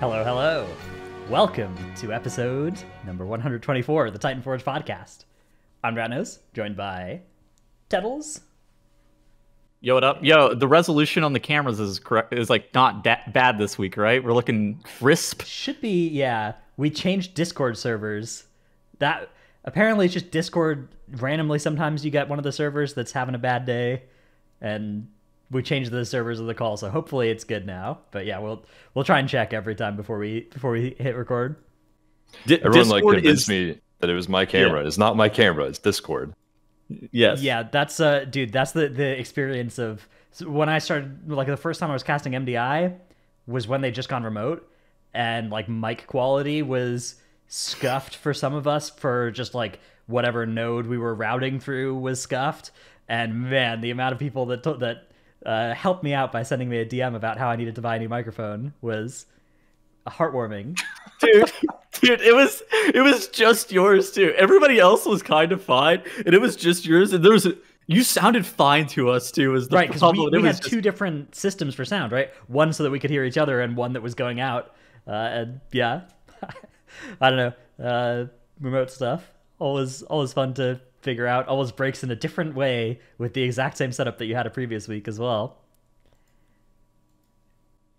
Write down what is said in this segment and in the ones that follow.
Hello, hello. Welcome to episode number 124 of the Titanforge Podcast. I'm Ratnos, joined by Tettles. Yo, what up? Yo, the resolution on the cameras is like not that bad this week, right? We're looking crisp. Should be, yeah. We changed Discord servers. That apparently it's just Discord randomly. Sometimes you get one of the servers that's having a bad day, and we changed the servers of the call, so hopefully it's good now. But yeah, we'll try and check every time before we hit record. Everyone convinced me that it was my camera. Yeah. It's not my camera. It's Discord. Yes. Yeah, that's dude. That's the experience of when I started. Like the first time I was casting MDI was when they just gone remote, and like mic quality was scuffed for some of us for just like whatever node we were routing through was scuffed. And man, the amount of people that helped me out by sending me a DM about how I needed to buy a new microphone was heartwarming. Dude, it was just yours too. Everybody else was kind of fine, and it was just yours. And you sounded fine to us too. Is the right, because we had two different systems for sound, right? One so that we could hear each other, and one that was going out. And yeah, I don't know, remote stuff always fun to figure out. Always breaks in a different way with the exact same setup that you had a previous week as well.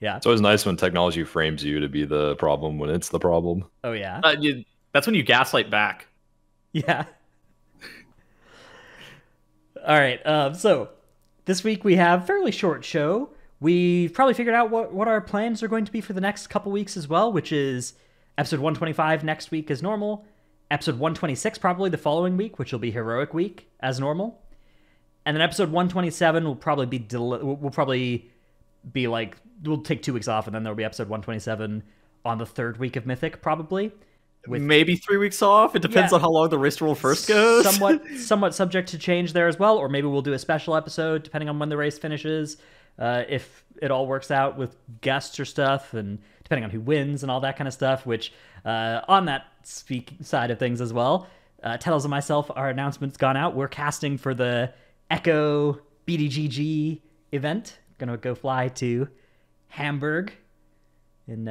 Yeah, it's always nice when technology frames you to be the problem when it's the problem. Oh yeah, that's when you gaslight back. Yeah. All right. So this week we have a fairly short show. We've probably figured out what our plans are going to be for the next couple weeks as well, which is episode 125 next week as normal. Episode 126 probably the following week, which will be Heroic Week as normal. And then episode 127 will probably be like, we'll take 2 weeks off, and then there'll be episode 127 on the third week of Mythic, probably. With maybe 3 weeks off. It depends on how long the race roll first goes. Somewhat subject to change there as well, or maybe we'll do a special episode depending on when the race finishes, if it all works out with guests or stuff, and depending on who wins and all that kind of stuff, which on that side of things as well, Tettles and myself, our announcement's gone out. We're casting for the Echo BDGG event. Gonna go fly to Hamburg in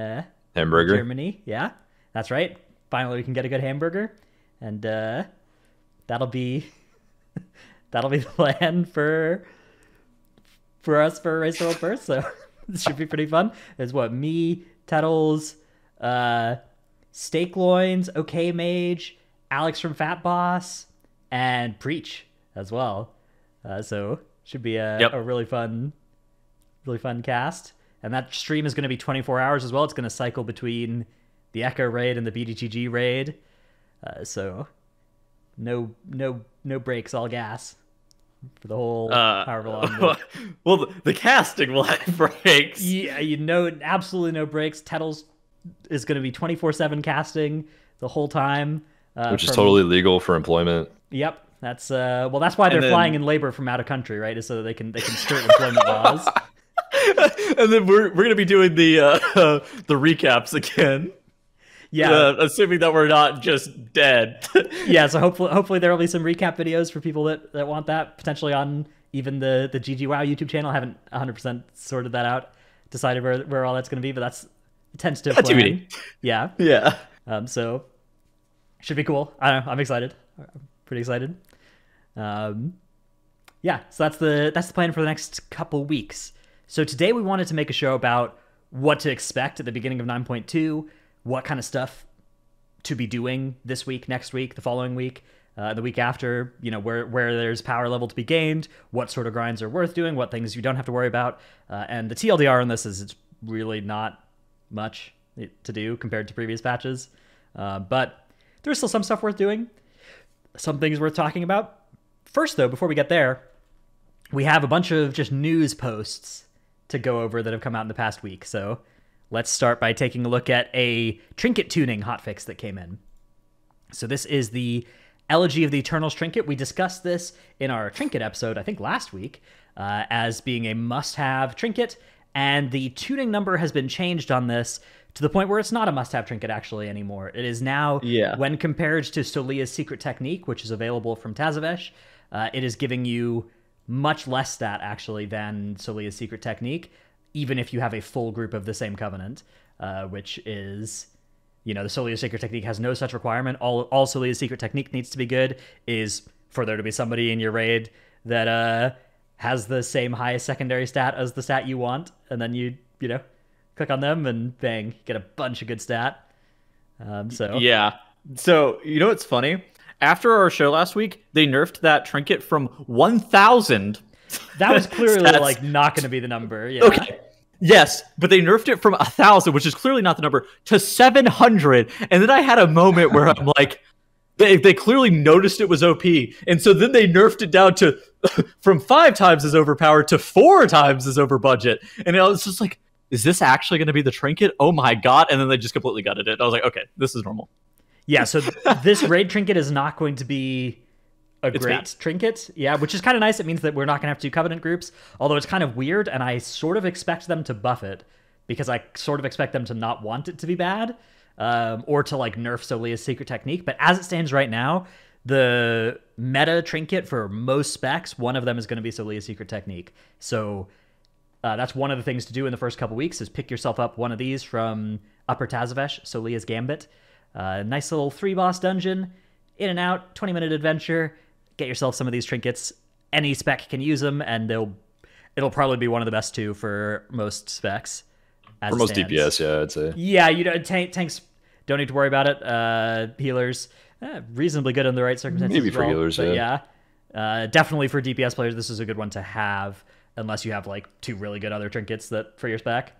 Germany. Yeah, that's right. Finally, we can get a good hamburger, and that'll be the plan for us for Race to World First. So this should be pretty fun. There's me, Tettles, Steak Loins, OK Mage, Alex from Fat Boss, and Preach as well. So should be a really fun cast. And that stream is going to be 24 hours as well. It's going to cycle between the Echo raid and the BDGG raid. So no breaks, all gas for the whole however long. Well, the casting will have breaks. Yeah, absolutely no breaks. Tettles is going to be 24/7 casting the whole time. Which is totally legal for employment. Yep. That's why they're flying in labor from out of country, right? Is so they can skirt employment laws. And then we're gonna be doing the recaps again. Yeah, assuming that we're not just dead. Yeah, so hopefully there will be some recap videos for people that want that, potentially on even the GG WoW YouTube channel. I haven't 100% sorted that out, decided where all that's going to be, but that's tentative plan. TBD. Yeah. Yeah. So should be cool. I don't know. I'm excited. I'm pretty excited. Yeah. So that's the plan for the next couple weeks. So today we wanted to make a show about what to expect at the beginning of 9.2, what kind of stuff to be doing this week, next week, the following week, the week after, where there's power level to be gained, what sort of grinds are worth doing, what things you don't have to worry about. And the TLDR on this is it's really not much to do compared to previous patches. But there's still some stuff worth doing, some things worth talking about. First, though, before we get there, we have a bunch of just news posts to go over that have come out in the past week. So let's start by taking a look at a trinket tuning hotfix that came in. So this is the Elegy of the Eternals trinket. We discussed this in our trinket episode, I think last week, as being a must-have trinket, and the tuning number has been changed on this to the point where it's not a must-have trinket actually anymore. It is now, when compared to Solia's Secret Technique, which is available from Tazavesh, it is giving you much less stat actually than Solia's Secret Technique, even if you have a full group of the same covenant. which is, the Solia's Secret Technique has no such requirement. All Solia's Secret Technique needs to be good is for there to be somebody in your raid that has the same highest secondary stat as the stat you want, and then you click on them and bang, you get a bunch of good stat. Yeah. So what's funny? After our show last week, they nerfed that trinket from 1,000. That was clearly like not going to be the number. Yeah. Okay. Yes, but they nerfed it from 1,000, which is clearly not the number, to 700. And then I had a moment where I'm like, they clearly noticed it was OP, and so then they nerfed it down to from 5 times as overpowered to 4 times as over budget. And I was just like, is this actually going to be the trinket? Oh my god! And then they just completely gutted it. I was like, okay, this is normal. Yeah, so this raid trinket is not going to be a great trinket. Yeah, which is kind of nice. It means that we're not going to have to do Covenant groups, although it's kind of weird, and I sort of expect them to buff it, because I sort of expect them to not want it to be bad, or to like nerf Solia's Secret Technique. But as it stands right now, the meta trinket for most specs, one of them is going to be Solia's Secret Technique. So that's one of the things to do in the first couple weeks, is pick yourself up one of these from Upper Tazavesh, Solia's Gambit. Nice little 3-boss dungeon, in and out, 20-minute adventure. Get yourself some of these trinkets. Any spec can use them, and it'll probably be one of the best too for most specs. For most DPS, yeah, I'd say. Yeah, tanks don't need to worry about it. Healers, reasonably good in the right circumstances. Maybe for healers, yeah. Definitely for DPS players, this is a good one to have, unless you have like 2 really good other trinkets that for your spec.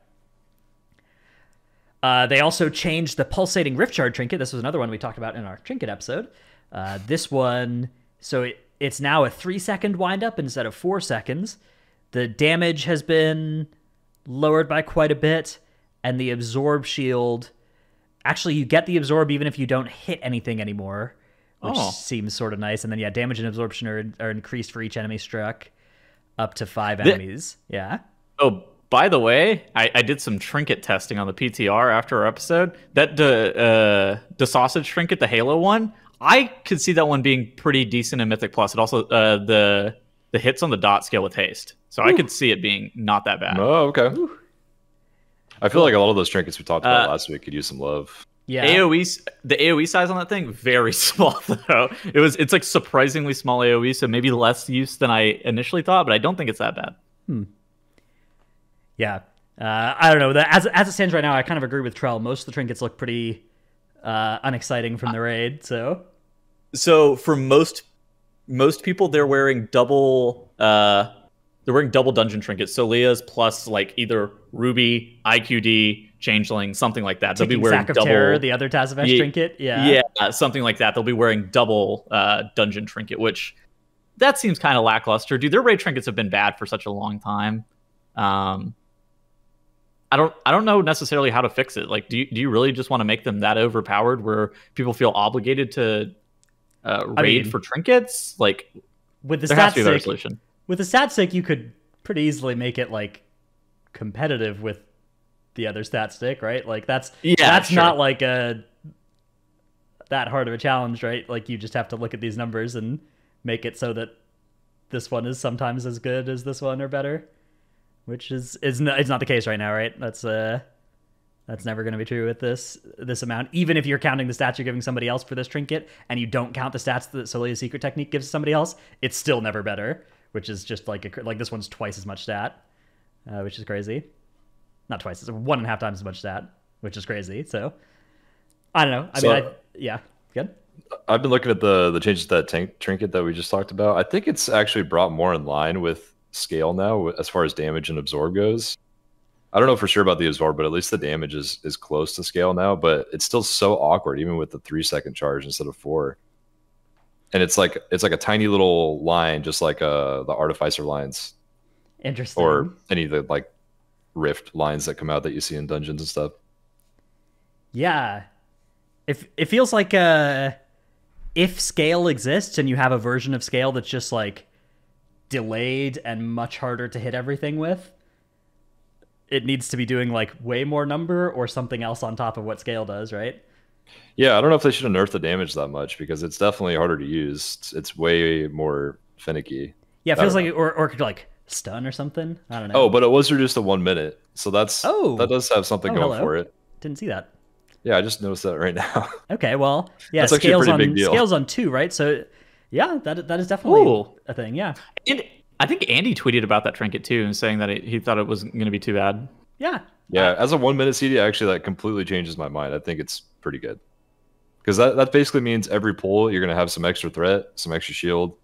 They also changed the pulsating rift shard trinket. This was another one we talked about in our trinket episode. This one, so it's now a 3-second windup instead of 4 seconds. The damage has been lowered by quite a bit, and the absorb shield, actually you get the absorb even if you don't hit anything anymore, which seems sort of nice. And then damage and absorption are increased for each enemy struck up to 5 enemies. Yeah. Oh, by the way, I did some trinket testing on the PTR after our episode. That the sausage trinket, the Halo one, I could see that one being pretty decent in Mythic Plus. It also the hits on the dot scale with haste, so I could see it being not that bad. Oh, okay. Ooh. I feel like a lot of those trinkets we talked about last week could use some love. Yeah. The AoE size on that thing, very small though. It's like surprisingly small AoE, so maybe less use than I initially thought, but I don't think it's that bad. Yeah. I don't know. As it stands right now, I kind of agree with Trell. Most of the trinkets look pretty unexciting from the raid. So for most people, they're wearing double dungeon trinkets. So Leah's plus like either Ruby, IQD, Changeling, something like that. They'll be wearing Sack of double Terror, the other Tazavesh trinket. Yeah, something like that. They'll be wearing double dungeon trinket, which that seems kind of lackluster. Dude, their raid trinkets have been bad for such a long time. I don't know necessarily how to fix it. Like, do you really just want to make them that overpowered where people feel obligated to raid for trinkets? Like, with the there has to be a better solution. With the stat stick, you could pretty easily make it like competitive with the other stat stick, right? Like that's not like that hard of a challenge, right? Like you just have to look at these numbers and make it so that this one is sometimes as good as this one or better, which is it's not the case right now, right? That's never going to be true with this amount. Even if you're counting the stats you're giving somebody else for this trinket and you don't count the stats that Solia's Secret Technique gives somebody else, it's still never better, which is just like this one's twice as much stat, which is crazy. Not twice, it's 1.5 times as much stat, which is crazy. So I don't know. Yeah, good. I've been looking at the changes to that trinket that we just talked about. I think it's actually brought more in line with scale now as far as damage and absorb goes. I don't know for sure about the absorb, but at least the damage is close to scale now, but it's still so awkward even with the 3-second charge instead of 4. And it's like a tiny little line, just like the Artificer lines. Interesting. Or any of the like rift lines that come out that you see in dungeons and stuff. Yeah. It feels like if scale exists and you have a version of scale that's just like delayed and much harder to hit everything with, it needs to be doing like way more number or something else on top of what scale does, right? Yeah, I don't know if they should have nerfed the damage that much because it's definitely harder to use. It's way more finicky. Yeah, it feels like or could like stun or something. I don't know. Oh, but it was reduced to 1 minute, so that does have something going for it. Didn't see that. Yeah, I just noticed that right now. Okay, well, yeah, That's actually a scales pretty on big deal. scales on 2, right? So, yeah, that is definitely Ooh. a thing. Yeah, And I think Andy tweeted about that trinket too, and saying that he thought it wasn't going to be too bad. yeah, Yeah, as a 1 minute CD, actually, that completely changes my mind. I think it's pretty good because that basically means every pull you're gonna have some extra threat, some extra shield,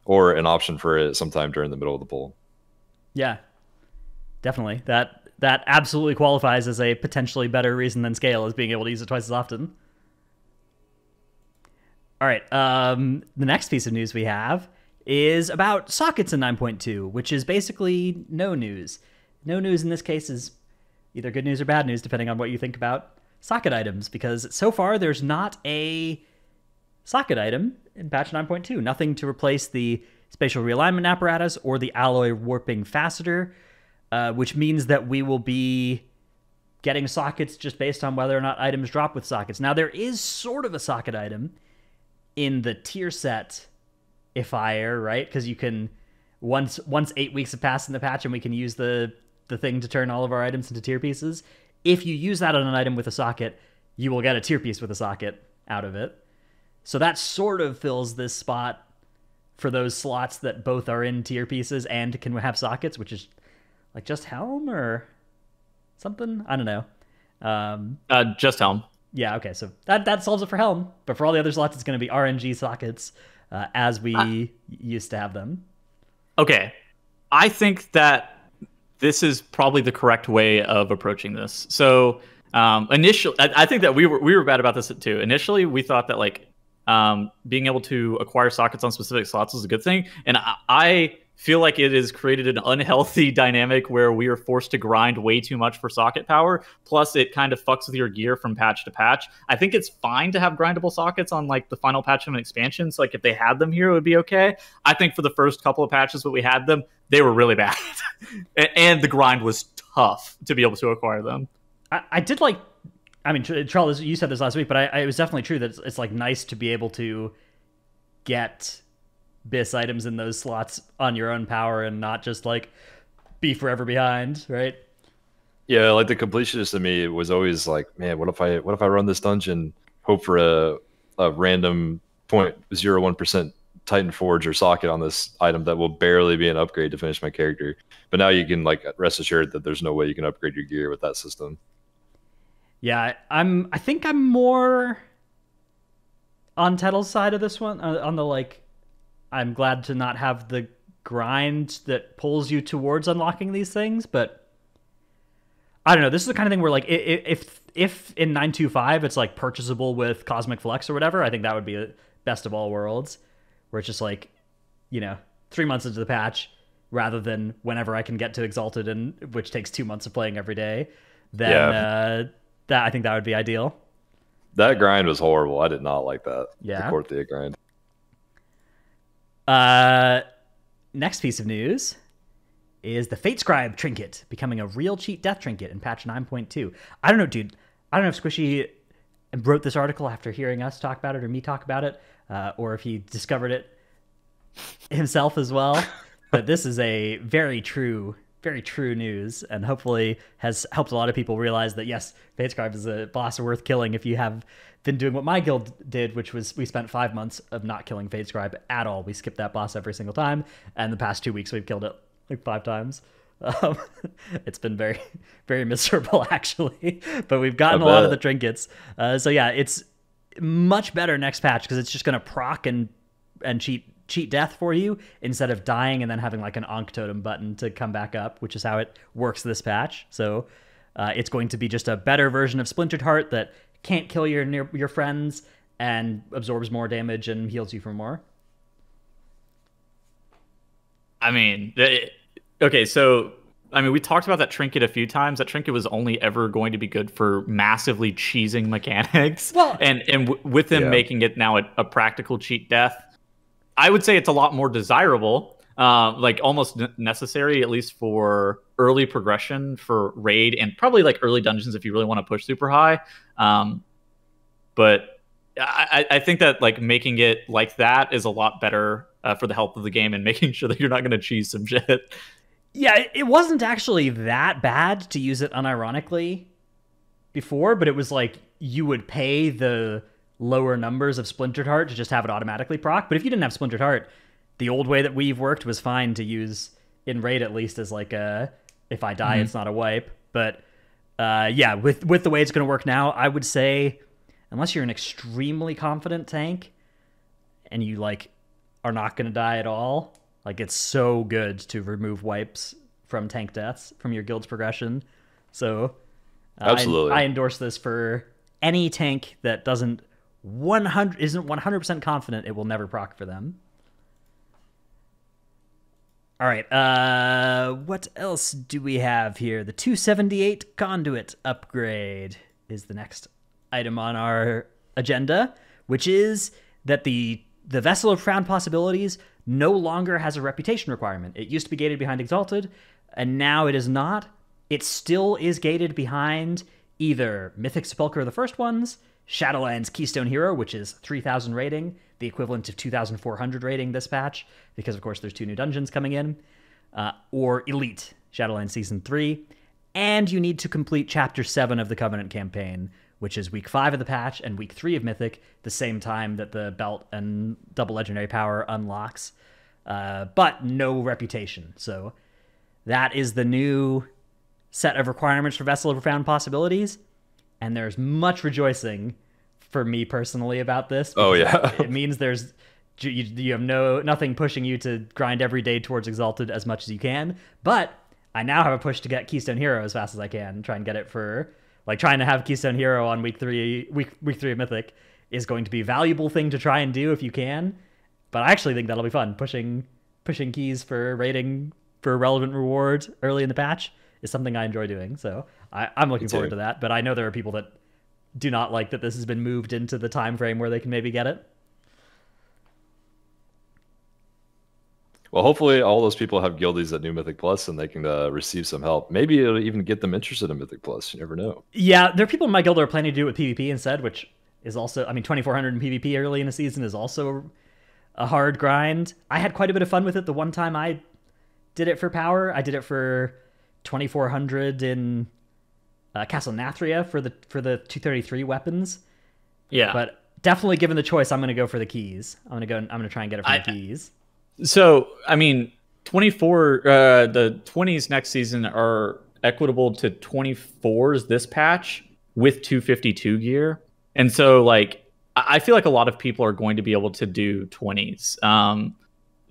or an option for it sometime during the middle of the pull. yeah, definitely. That absolutely qualifies as a potentially better reason than scale, is being able to use it twice as often. All right, the next piece of news we have is about sockets in 9.2, which is basically no news. No news in this case is either good news or bad news, depending on what you think about socket items, because so far there's not a socket item in patch 9.2. Nothing to replace the spatial realignment apparatus or the alloy warping faceter, which means that we will be getting sockets just based on whether or not items drop with sockets. Now, there is sort of a socket item in the tier set ifier, right? Because you can, once 8 weeks have passed in the patch and we can use the thing to turn all of our items into tier pieces, if you use that on an item with a socket, you will get a tier piece with a socket out of it. So that sort of fills this spot for those slots that both are in tier pieces and can have sockets, which is like just Helm or something? I don't know. Just Helm. Yeah, okay, so that solves it for Helm, but for all the other slots, it's going to be RNG sockets as we used to have them. Okay, I think that this is probably the correct way of approaching this. So initially, I think that we were bad about this too. Initially, we thought that like being able to acquire sockets on specific slots was a good thing, and I feel like it has created an unhealthy dynamic where we are forced to grind way too much for socket power. Plus, it kind of fucks with your gear from patch to patch. I think it's fine to have grindable sockets on like the final patch of an expansion. So like if they had them here, it would be okay. I think for the first couple of patches when we had them, they were really bad. And the grind was tough to be able to acquire them. I did like, I mean, Charles, you said this last week, but it was definitely true that it's like nice to be able to get BIS items in those slots on your own power and not just like be forever behind, right? Yeah, like the completionist in me was always like, man, what if I run this dungeon, hope for a random 0.01% Titanforge or socket on this item that will barely be an upgrade to finish my character. But now you can like rest assured that there's no way you can upgrade your gear with that system. Yeah, I think I'm more on Tettle's side of this one, on the like, I'm glad to not have the grind that pulls you towards unlocking these things, but I don't know. This is the kind of thing where like if in 9.2.5 it's like purchasable with Cosmic Flux or whatever, I think that would be a best of all worlds, where it's just like, 3 months into the patch rather than whenever I can get to Exalted, and which takes 2 months of playing every day. Then that I think that would be ideal. That grind was horrible. I did not like that. Yeah. The Corthea grind. Next piece of news is the Fate Scribe trinket becoming a real cheat death trinket in patch 9.2. I don't know, dude. I don't know if Squishy wrote this article after hearing us talk about it or me talk about it, or if he discovered it himself as well. But this is a very true news, and hopefully has helped a lot of people realize that yes, Fate Scribe is a boss worth killing if you have been doing what my guild did, which was we spent 5 months of not killing Fate Scribe at all. We skipped that boss every single time, and the past 2 weeks we've killed it like 5 times. It's been very, very miserable actually, but we've gotten a lot of the trinkets. So yeah, it's much better next patch because it's just going to proc and cheat death for you instead of dying and then having like an Ankh totem button to come back up, which is how it works this patch. So it's going to be just a better version of Splintered Heart that can't kill your friends and absorbs more damage and heals you for more. I mean, okay, so we talked about that trinket a few times. That trinket was only ever going to be good for massively cheesing mechanics. Well, and with them making it now a practical cheat death, I would say it's a lot more desirable, like almost necessary, at least for early progression for raid and probably like early dungeons if you really want to push super high. But I think that like making it like that is a lot better for the health of the game and making sure that you're not going to cheese some shit. Yeah, it wasn't actually that bad to use it unironically before, but it was like you would pay the lower numbers of Splintered Heart to just have it automatically proc. But if you didn't have Splintered Heart, the old way that we've worked was fine to use in raid, at least as like a, if I die, it's not a wipe. But yeah, with the way it's going to work now, I would say, unless you're an extremely confident tank and you like are not going to die at all, like it's so good to remove wipes from tank deaths from your guild's progression. So absolutely, I endorse this for any tank that isn't 100% confident it will never proc for them. All right, what else do we have here? The 278 conduit upgrade is the next item on our agenda, which is that the Vessel of Profound Possibilities no longer has a reputation requirement. It used to be gated behind Exalted, and now it is not. It still is gated behind either Mythic Sepulchre, the first ones, Shadowlands Keystone Hero, which is 3,000 rating, the equivalent of 2,400 rating this patch, because of course there's 2 new dungeons coming in, or Elite, Shadowlands Season 3, and you need to complete Chapter 7 of the Covenant campaign, which is Week 5 of the patch and Week 3 of Mythic, the same time that the Belt and Double Legendary Power unlocks, but no reputation. So that is the new set of requirements for Vessel of Profound Possibilities, and there's much rejoicing for me personally about this. Oh yeah, it means you have nothing pushing you to grind every day towards Exalted as much as you can. But I now have a push to get Keystone Hero as fast as I can. Try and get it for like trying to have Keystone Hero on week three of Mythic is going to be a valuable thing to try and do if you can. But I actually think that'll be fun. Pushing keys for rating for relevant rewards early in the patch is something I enjoy doing. So I'm looking forward to that. But I know there are people that do not like that this has been moved into the time frame where they can maybe get it. Well, hopefully all those people have guildies at New Mythic Plus and they can receive some help. Maybe it'll even get them interested in Mythic Plus. You never know. Yeah, there are people in my guild who are planning to do it with PvP instead, which is also, I mean, 2,400 in PvP early in the season is also a hard grind. I had quite a bit of fun with it the one time I did it for power. I did it for 2,400 in Castle Nathria for the 233 weapons. Yeah, but definitely given the choice, I'm going to go for the keys. I'm going to try and get it for the keys. So, I mean, 24, the 20s next season are equitable to 24s this patch with 252 gear. And so, like, I feel like a lot of people are going to be able to do 20s.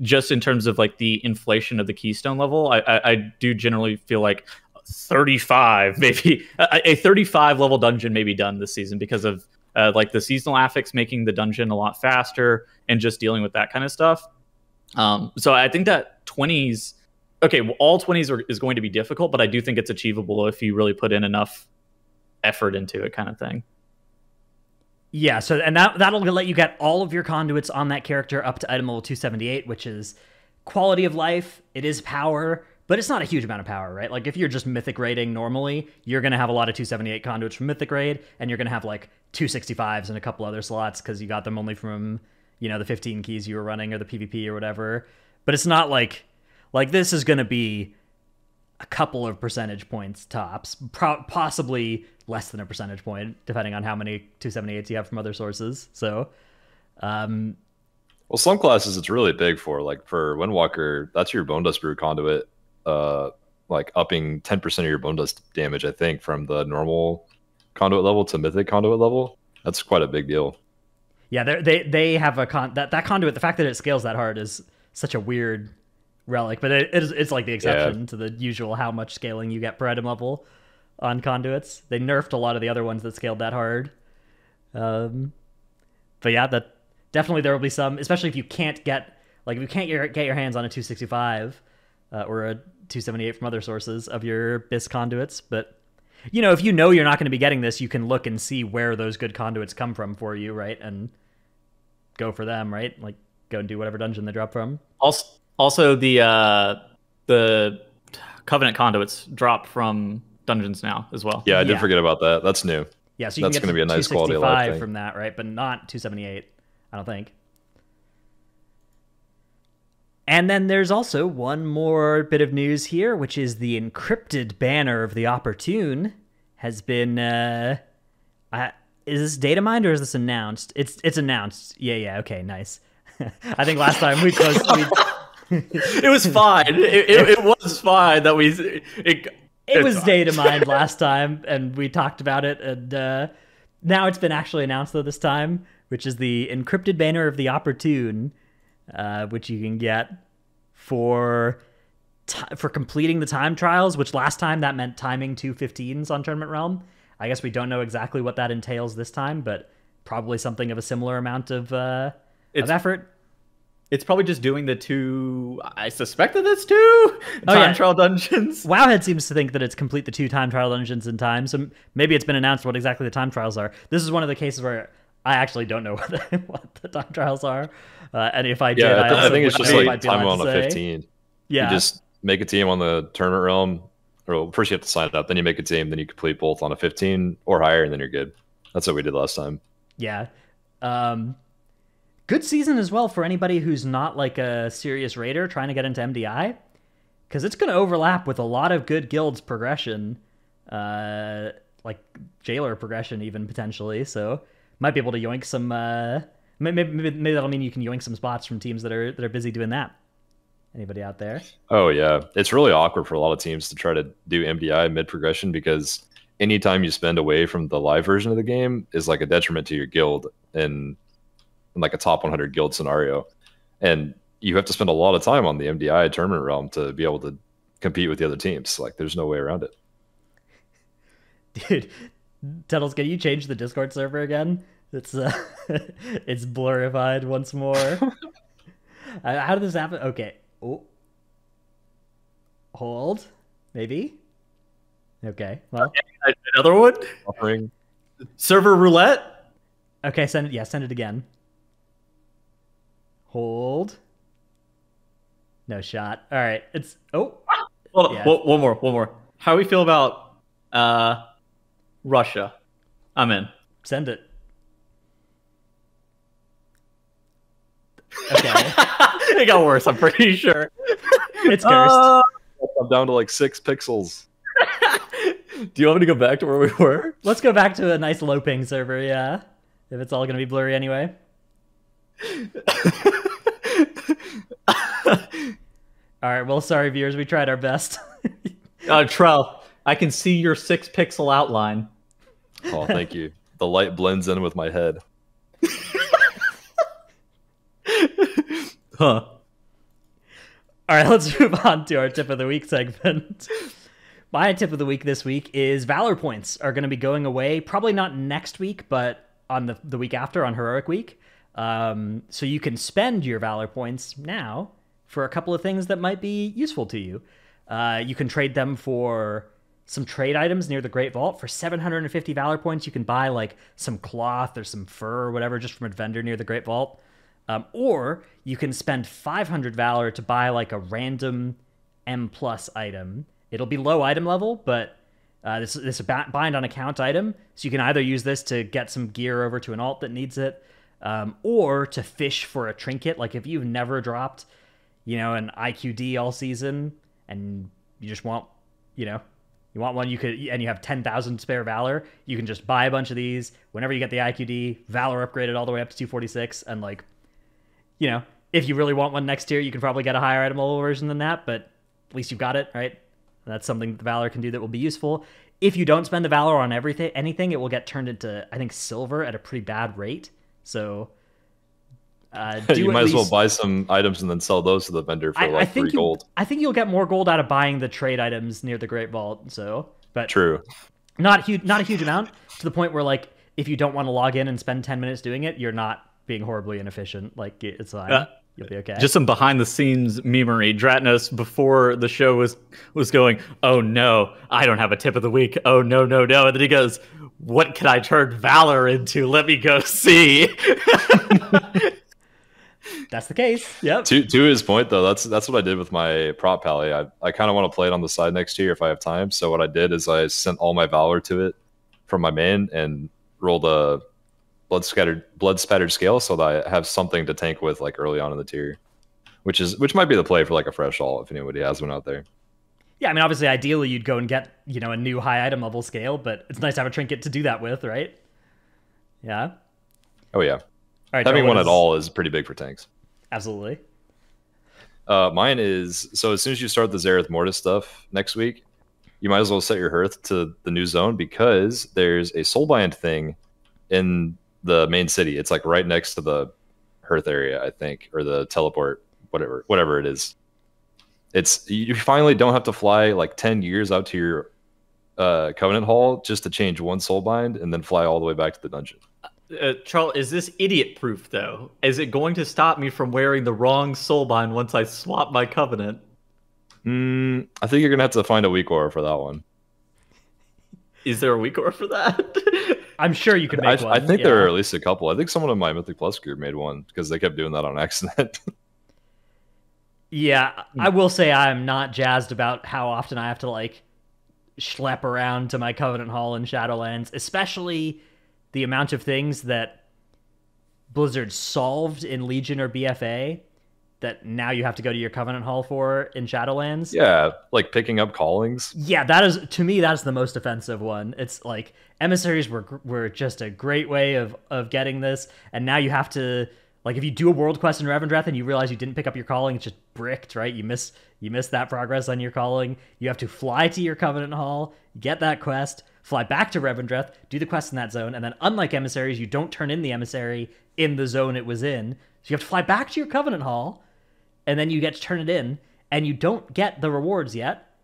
Just in terms of, like, the inflation of the keystone level, I do generally feel like 35, maybe a 35 level dungeon may be done this season because of, like, the seasonal affix making the dungeon a lot faster and just dealing with that kind of stuff. So I think that 20s, okay, well, all 20s is going to be difficult, but I do think it's achievable if you really put in enough effort into it, kind of thing. Yeah, so and that'll let you get all of your conduits on that character up to item level 278, which is quality of life. It is power, but it's not a huge amount of power, right? Like if you're just Mythic raiding normally, you're going to have a lot of 278 conduits from Mythic raid, and you're going to have like 265s and a couple other slots because you got them only from, you know, the 15 keys you were running or the PvP or whatever. But it's not like this is going to be a couple of percentage points tops, possibly less than a percentage point, depending on how many 278s you have from other sources. So, well, some classes it's really big for. Like for Windwalker, that's your Bone Dust Brew conduit, like upping 10% of your Bone Dust damage, I think, from the normal conduit level to Mythic conduit level. That's quite a big deal. Yeah, they have a that conduit. The fact that it scales that hard is such a weird relic, but it's like the exception to the usual how much scaling you get per item level on conduits. They nerfed a lot of the other ones that scaled that hard. But yeah, that definitely there will be some, especially if you can't get get your hands on a 265 or a 278 from other sources of your BIS conduits. But you know, if you know you're not going to be getting this, you can look and see where those good conduits come from for you, right? And go for them, right? Like go and do whatever dungeon they drop from. Also the Covenant conduits drop from dungeons now as well. Yeah, I did forget about that. That's new. Yeah, so you that's can get going to be a nice quality of life thing from that, right? But not 278, I don't think. And then there's also one more bit of news here, which is the encrypted banner of the Opportune has been. Is this data mined or is this announced? It's announced. Yeah. Okay, nice. I think last time we closed. It was fine. It was fine that we. It was data mined last time, and we talked about it, and now it's been actually announced though this time, which is the encrypted banner of the Opportune, which you can get for completing the time trials. Which last time that meant timing 2:15s on Tournament Realm. I guess we don't know exactly what that entails this time, but probably something of a similar amount of effort. It's probably just doing the 2. I suspect that it's 2 time trial dungeons. Wowhead seems to think that it's complete the 2 time trial dungeons in time, so maybe it's been announced what exactly the time trials are. This is one of the cases where I actually don't know what the time trials are, and if I did, I think it's just like time on a 15. Yeah, you just make a team on the Tournament Realm. Or first you have to sign up, then you make a team, then you complete both on a 15 or higher, and then you're good. That's what we did last time. Yeah. Good season as well for anybody who's not like a serious raider trying to get into MDI, because it's going to overlap with a lot of good guilds progression, like jailer progression even potentially. So might be able to yoink some. Maybe that'll mean you can yoink some spots from teams that are busy doing that. Anybody out there? Oh yeah, it's really awkward for a lot of teams to try to do MDI mid progression, because anytime you spend away from the live version of the game is like a detriment to your guild in like a top 100 guild scenario, and you have to spend a lot of time on the MDI Tournament Realm to be able to compete with the other teams. Like there's no way around it. Dude, Tunnels, can you change the Discord server again? It's it's blurified once more. How did this happen? Okay. Oh. Hold. Maybe. Okay. Well. Another one? Offering. Server roulette? Okay, send it. Yeah, send it again. Hold. No shot. All right. It's... Oh. Hold on. Yeah. One more. How do we feel about Russia? I'm in. Send it. Okay. It got worse, I'm pretty sure. It's cursed. I'm down to like 6 pixels. Do you want me to go back to where we were? Let's go back to a nice low ping server, yeah. If it's all going to be blurry anyway. Alright, well, sorry, viewers. We tried our best. Trell, I can see your 6 pixel outline. Oh, thank you. The light blends in with my head. Huh. All right, let's move on to our tip of the week segment. My tip of the week this week is Valor points are going to be going away, probably not next week, but on the week after, on Heroic Week. So you can spend your Valor points now for a couple of things that might be useful to you. You can trade them for some trade items near the Great Vault. For 750 Valor points, you can buy like some cloth or some fur or whatever just from a vendor near the Great Vault. Or you can spend 500 Valor to buy like a random M+ item. It'll be low item level, but this is a bind on account item. So you can either use this to get some gear over to an alt that needs it, or to fish for a trinket. Like if you've never dropped, an IQD all season and you just want, you want one, and you have 10,000 spare Valor, you can just buy a bunch of these. Whenever you get the IQD, Valor upgraded all the way up to 246, and like, if you really want one next tier, you can probably get a higher item level version than that, but at least you've got it, right? That's something that the Valor can do that will be useful. If you don't spend the Valor on anything, it will get turned into, I think, silver at a pretty bad rate. So you might as well buy some items and then sell those to the vendor for 3 gold. I think you'll get more gold out of buying the trade items near the Great Vault. So, but true, not a huge amount, to the point where like if you don't want to log in and spend 10 minutes doing it, you're not being horribly inefficient. Like it's fine. You'll be okay. Just some behind the scenes memery. Dratnos before the show was going, oh no, I don't have a tip of the week. Oh no. And then he goes, what can I turn Valor into? Let me go see. That's the case. Yep. To his point though, that's what I did with my prop pally. I kind of want to play it on the side next year if I have time. So what I did is I sent all my Valor to it from my main and rolled a blood spattered scale so that I have something to tank with like early on in the tier, which might be the play for like a fresh alt if anybody has one out there. Yeah, I mean, obviously, ideally, you'd go and get, a new high item level scale, but it's nice to have a trinket to do that with, right? Yeah. Oh yeah. All right, Having Joel, one at all is pretty big for tanks. Absolutely. Mine is, so as soon as you start the Zareth Mortis stuff next week, you might as well set your hearth to the new zone, because there's a soulbind thing in the main city. It's like right next to the hearth area, I think, or the teleport, whatever it is. It's, you finally don't have to fly like 10 years out to your Covenant Hall just to change one soulbind and then fly all the way back to the dungeon. Charles, is this idiot proof though? Is it going to stop me from wearing the wrong soulbind once I swap my Covenant? I think you're gonna have to find a weak aura for that one. Is there a weak aura for that? I'm sure you could make one. I think there are at least a couple. I think someone in my Mythic Plus group made one because they kept doing that on accident. Yeah, I will say I'm not jazzed about how often I have to like schlep around to my Covenant Hall in Shadowlands, especially the amount of things that Blizzard solved in Legion or BFA that now you have to go to your Covenant Hall for in Shadowlands. Yeah, like picking up callings. Yeah, that is, to me, that's the most offensive one. It's like emissaries were just a great way of getting this, and now you have to, like, if you do a world quest in Revendreth and you realize you didn't pick up your calling, it's just bricked, right? You miss that progress on your calling. You have to fly to your Covenant Hall, get that quest, fly back to Revendreth, do the quest in that zone, and then unlike emissaries, you don't turn in the emissary in the zone it was in. So you have to fly back to your Covenant Hall, and then you get to turn it in, and you don't get the rewards yet.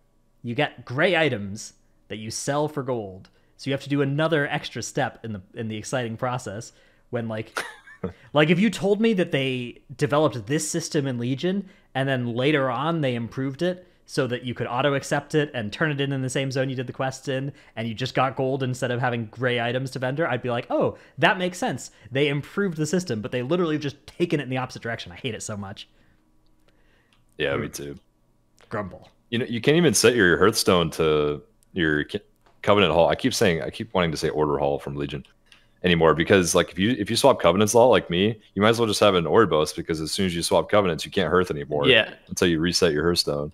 You get gray items that you sell for gold. So you have to do another extra step in the exciting process when, like, like if you told me that they developed this system in Legion and then later on they improved it so that you could auto-accept it and turn it in the same zone you did the quests in, and you just got gold instead of having gray items to vendor, I'd be like, oh, that makes sense. They improved the system, but they literally have just taken it in the opposite direction. I hate it so much. Yeah, me too. Grumble. You can't even set your Hearthstone to your Covenant Hall. I keep wanting to say Order Hall from Legion anymore, because like if you swap Covenants a lot like me, you might as well just have an Oribos, because as soon as you swap Covenants, you can't Hearth anymore. Yeah. Until you reset your Hearthstone.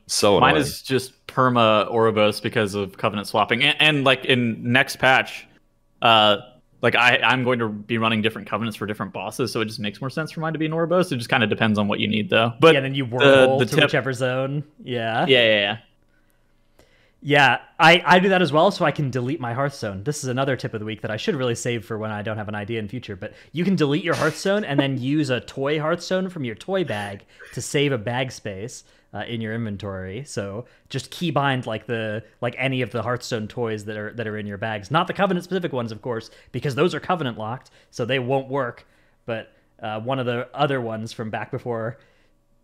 So mine annoying. is just perma Oribos because of Covenant swapping, and like in next patch, like I'm going to be running different Covenants for different bosses, so it just makes more sense for mine to be an Oribos. It just kind of depends on what you need, though. But yeah, then you wormhole to whichever zone. Yeah. Yeah, I do that as well, so I can delete my Hearthstone. This is another tip of the week that I should really save for when I don't have an idea in future. But you can delete your Hearthstone and then use a toy Hearthstone from your toy bag to save a bag space in your inventory. So just keybind like any of the Hearthstone toys that are in your bags, not the Covenant specific ones, of course, because those are Covenant locked, so they won't work. But one of the other ones from back before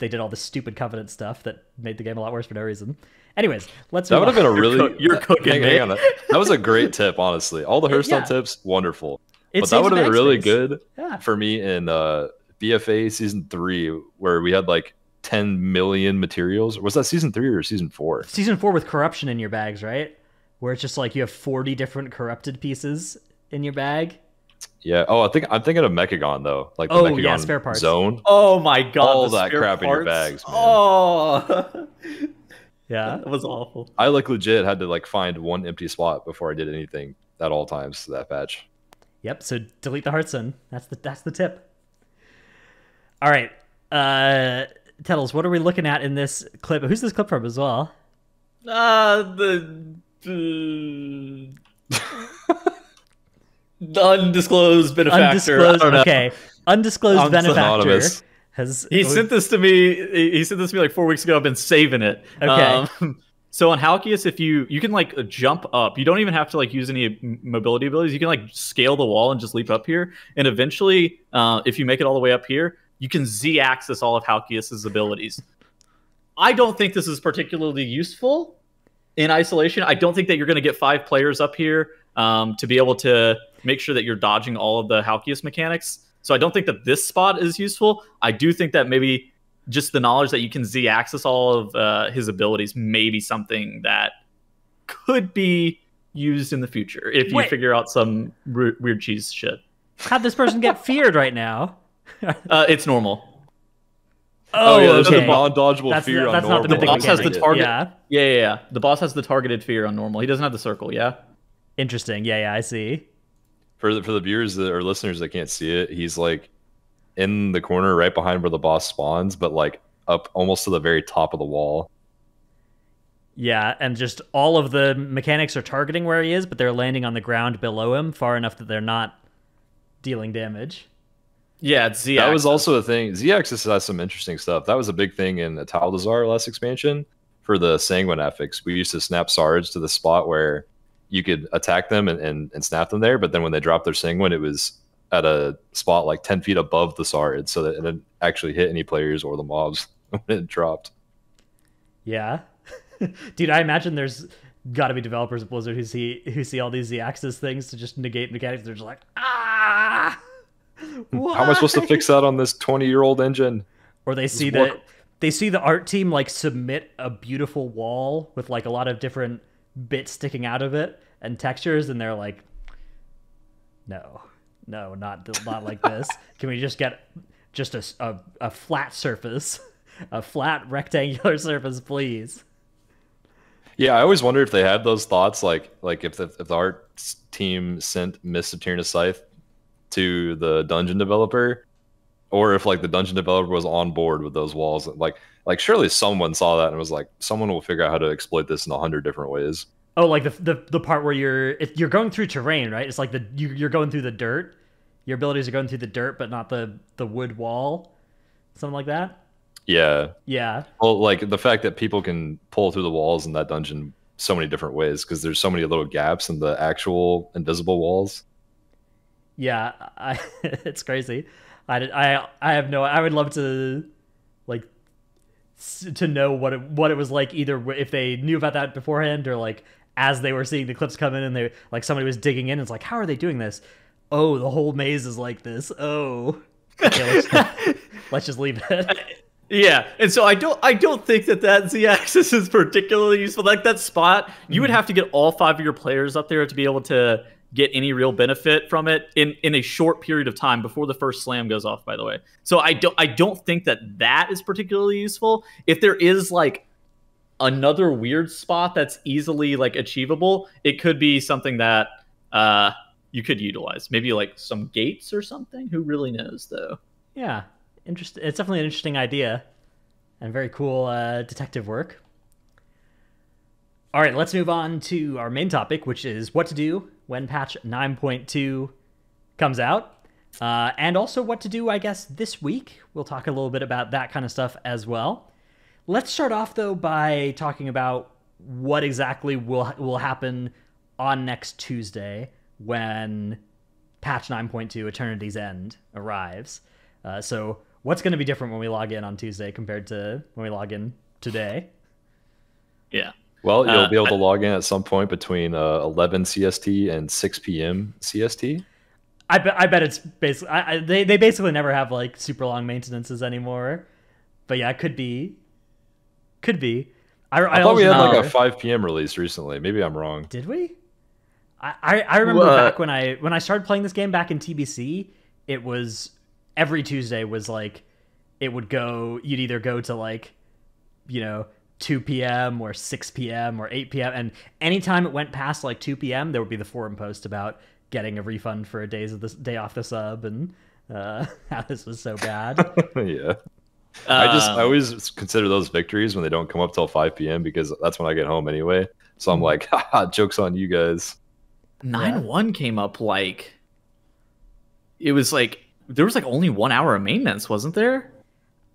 they did all the stupid Covenant stuff that made the game a lot worse for no reason. Anyways, let's. That would have been a really. You're cooking. Hang on. That was a great tip, honestly. All the Hearthstone tips, wonderful. It but that would have been really good Yeah. for me in BFA Season 3, where we had like 10 million materials. Was that Season 3 or Season 4? Season 4 with corruption in your bags, right? Where it's just like you have 40 different corrupted pieces in your bag. Yeah. Oh, I'm thinking of Mechagon though, like the Mechagon spare parts zone. Oh my god! All that crap in your bags, man. Oh. Yeah, that was awful. I like legit had to like find one empty spot before I did anything at all times to that patch. Yep. So delete the Hearthstone. That's the tip. All right, Tettles, what are we looking at in this clip? Who's this clip from as well? The undisclosed benefactor. Okay, undisclosed benefactor. Anonymous. He sent this to me. He sent this to me like 4 weeks ago. I've been saving it. Okay. So on Halkias, if you can like jump up, you don't even have to like use any mobility abilities. You can like scale the wall and just leap up here. And eventually, if you make it all the way up here, you can Z-axis all of Halkias's abilities. I don't think this is particularly useful in isolation. I don't think that you're going to get 5 players up here to be able to make sure that you're dodging all of the Halkias mechanics. So I don't think that this spot is useful. I do think that maybe just the knowledge that you can Z-axis all of his abilities may be something that could be used in the future if you figure out some weird cheese shit. How'd this person get feared right now? It's normal. Oh, yeah, there's okay. a non-dodgeable That's fear on not normal. the The mythic boss has the mechanic. target. Yeah. Yeah. The boss has the targeted fear on normal. He doesn't have the circle. Yeah. Interesting. Yeah, I see. For the viewers or listeners that can't see it, he's like in the corner right behind where the boss spawns, but like up almost to the very top of the wall. Yeah, and just all of the mechanics are targeting where he is, but they're landing on the ground below him, far enough that they're not dealing damage. Yeah, it's Z-axis. That was also a thing. Z-axis has some interesting stuff. That was a big thing in Ataldazar last expansion for the Sanguine affix. We used to snap Sards to the spot where you could attack them and snap them there, but then when they dropped their Sanguine, it was at a spot like 10 feet above the Sard, so that it didn't actually hit any players or the mobs when it dropped. Yeah. Dude, I imagine there's got to be developers at Blizzard who see all these Z-axis things to just negate mechanics. They're just like, ah! Why? How am I supposed to fix that on this 20-year-old engine? Or they see the art team like submit a beautiful wall with like a lot of different bits sticking out of it and textures, and they're like, no, not like this. Can we just get just a flat surface, a flat rectangular surface, please? Yeah, I always wonder if they had those thoughts, like if the art team sent Miss Saturna Scythe to the dungeon developer, or if like the dungeon developer was on board with those walls. Like surely someone saw that and was like, someone will figure out how to exploit this in 100 different ways. Oh, like the part where you're going through terrain, right? It's like you're going through the dirt. Your abilities are going through the dirt, but not the wood wall, something like that. Yeah. Yeah. Well, like the fact that people can pull through the walls in that dungeon so many different ways because there's so many little gaps in the actual invisible walls. Yeah, it's crazy. I have no. I would love to, like, to know what it was like. Either if they knew about that beforehand, or like as they were seeing the clips come in, and they like somebody was digging in. And it's like, how are they doing this? Oh, the whole maze is like this. Oh, okay, let's just leave it. Yeah, and so I don't think that Z-axis is particularly useful. Like that spot, you would have to get all 5 of your players up there to be able to get any real benefit from it in a short period of time before the first slam goes off, by the way. So I don't think that is particularly useful. If there is like another weird spot that's easily like achievable, it could be something that you could utilize. Maybe like some gates or something. Who really knows though? Yeah. Interesting. It's definitely an interesting idea and very cool detective work. All right, let's move on to our main topic, which is what to do when patch 9.2 comes out, and also what to do, I guess, this week. We'll talk a little bit about that kind of stuff as well. Let's start off, though, by talking about what exactly will happen on next Tuesday when patch 9.2 Eternity's End arrives. So what's going to be different when we log in on Tuesday compared to when we log in today? Yeah. Well, you'll be able to log in at some point between 11 CST and 6 p.m. CST. I bet it's basically they basically never have like super long maintenances anymore. But yeah, it could be. I thought we had like a 5 p.m. release recently. Maybe I'm wrong. Did we? I remember back when I started playing this game back in TBC, it was every Tuesday was like it would go. You'd either go to like, 2 p.m. or 6 p.m. or 8 p.m. And anytime it went past like 2 p.m., there would be the forum post about getting a refund for a day off the sub and how this was so bad. Yeah. I always consider those victories when they don't come up till 5 p.m. because that's when I get home anyway. So I'm like, haha, joke's on you guys. 9.1 came up like it was like there was like only 1 hour of maintenance, wasn't there?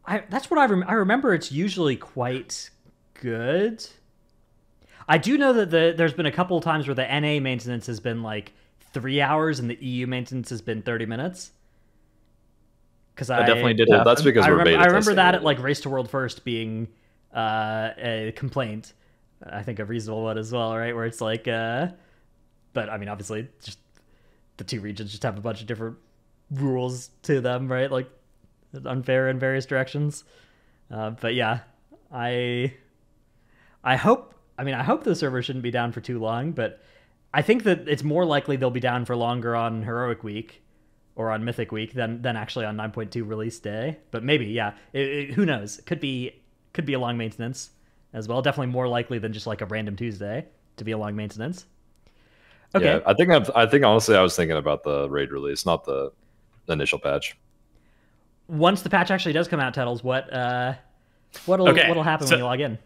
That's what I remember. It's usually quite good. I do know that there's been a couple of times where the NA maintenance has been like 3 hours and the EU maintenance has been 30 minutes. Because I definitely did. Well, that's because we're beta I remember testing that it. at like Race to World First being a complaint. I think a reasonable one as well, right? Where it's like, but I mean, obviously, just the two regions just have a bunch of different rules to them, right? Like unfair in various directions. But yeah, I hope the server shouldn't be down for too long, but I think that it's more likely they'll be down for longer on Heroic Week, or on Mythic Week than actually on 9.2 release day. But maybe, yeah. Who knows? Could be a long maintenance as well. Definitely more likely than just like a random Tuesday to be a long maintenance. Okay. Yeah, I think honestly I was thinking about the raid release, not the initial patch. Once the patch actually does come out, Tettles, what'll happen when you log in?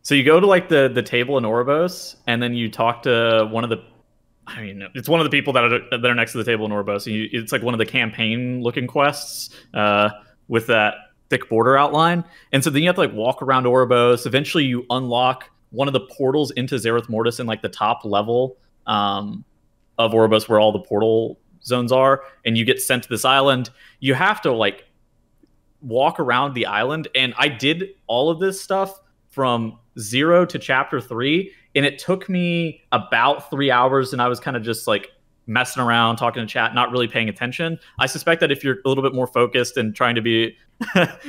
So you go to like the table in Oribos, and then you talk to one of the, I mean, it's one of the people that are next to the table in Oribos. And it's like one of the campaign looking quests with that thick border outline. And so then you have to like walk around Oribos. Eventually you unlock one of the portals into Zereth Mortis in like the top level of Oribos where all the portal zones are, and you get sent to this island. You have to like walk around the island, and I did all of this stuff from 0 to chapter 3, and it took me about 3 hours, and I was kind of just like messing around, talking to chat, not really paying attention. I suspect that if you're a little bit more focused and trying to be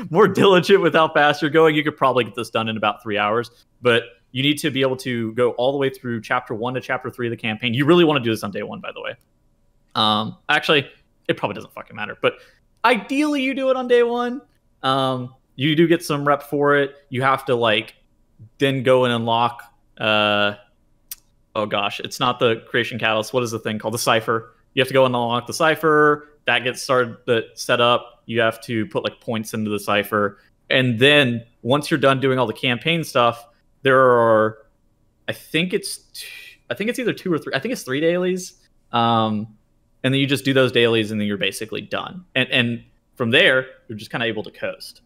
more diligent with how fast you're going, you could probably get this done in about 3 hours. But you need to be able to go all the way through chapter 1 to chapter 3 of the campaign. You really want to do this on day 1, by the way. Actually, it probably doesn't fucking matter, but ideally you do it on day 1. You do get some rep for it. You have to like then go and unlock oh gosh, it's not the creation catalyst. What is the thing called? The cipher. You have to go and unlock the cipher. That gets set up. You have to put like points into the cipher. And then once you're done doing all the campaign stuff, there are, I think it's either 2 or 3. I think it's 3 dailies. And then you just do those dailies, and then you're basically done. And from there, you're just kind of able to coast.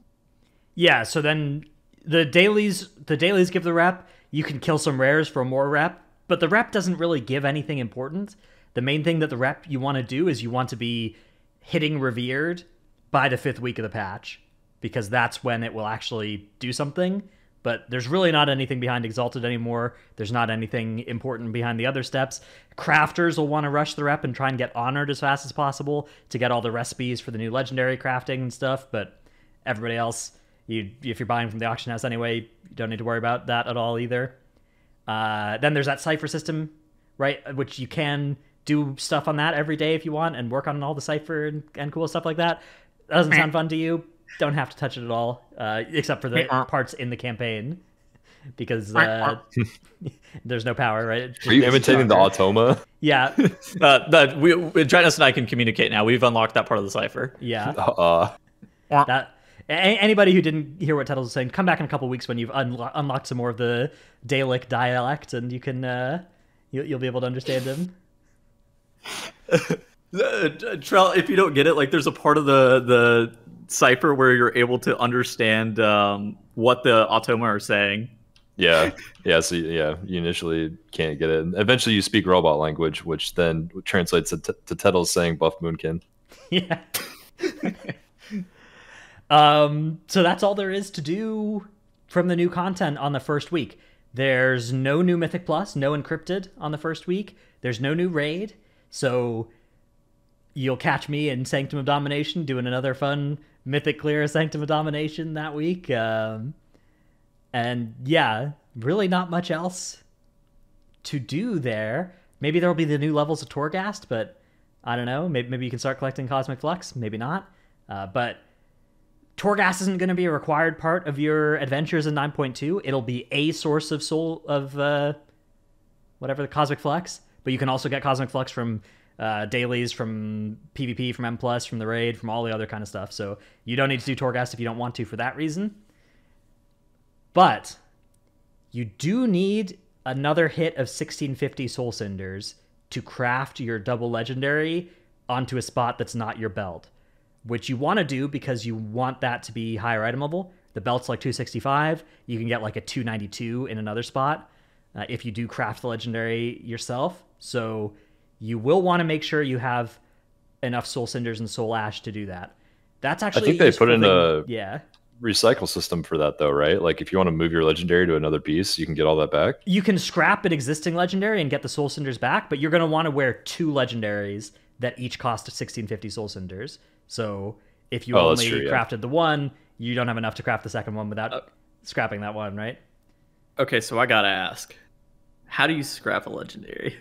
Yeah. So then the dailies give the rep. You can kill some rares for more rep, but the rep doesn't really give anything important. The main thing that the rep you want to do is you want to be hitting Revered by the 5th week of the patch, because that's when it will actually do something. But there's really not anything behind Exalted anymore. There's not anything important behind the other steps. Crafters will want to rush the rep and try and get Honored as fast as possible to get all the recipes for the new legendary crafting and stuff. But everybody else, if you're buying from the auction house anyway, you don't need to worry about that at all either. Then there's that cipher system, right? Which you can do stuff on that every day if you want and work on all the cipher and cool stuff like that. That doesn't sound fun to you? Don't have to touch it at all, except for the parts in the campaign, because there's no power, right? Are you imitating the Automa? Yeah. Drynas and I can communicate now. We've unlocked that part of the cipher. Yeah. Anybody who didn't hear what Tettles was saying, come back in a couple weeks when you've unlocked some more of the Dalek dialect, and you can you'll be able to understand him. Trell, if you don't get it, like there's a part of the cipher where you're able to understand what the Automa are saying. Yeah. So you initially can't get it. Eventually, you speak robot language, which then translates to Tettles saying "Buff Moonkin." Yeah. So that's all there is to do from the new content on the first week. There's no new Mythic Plus, no Encrypted on the first week. There's no new raid, so you'll catch me in Sanctum of Domination doing another fun Mythic Clear Sanctum of Domination that week. And yeah, really not much else to do there. Maybe there'll be the new levels of Torghast, but I don't know. Maybe you can start collecting Cosmic Flux. Maybe not. But Torghast isn't going to be a required part of your adventures in 9.2. It'll be a source of whatever the Cosmic Flux. But you can also get Cosmic Flux from dailies, from PvP, from M+, from the raid, from all the other kind of stuff. So you don't need to do Torghast if you don't want to for that reason. But you do need another hit of 1650 Soul Cinders to craft your double legendary onto a spot that's not your belt, which you want to do because you want that to be higher itemable. The belt's like 265. You can get like a 292 in another spot if you do craft the legendary yourself. So you will want to make sure you have enough Soul Cinders and Soul Ash to do that. That's actually, I think they put in a yeah recycle system for that though, right? Like if you want to move your legendary to another piece, you can get all that back. You can scrap an existing legendary and get the Soul Cinders back, but you're going to want to wear 2 legendaries that each cost 1650 Soul Cinders. So if you only crafted the one, you don't have enough to craft the second one without scrapping that one, right? Okay, so I gotta ask, how do you scrap a legendary?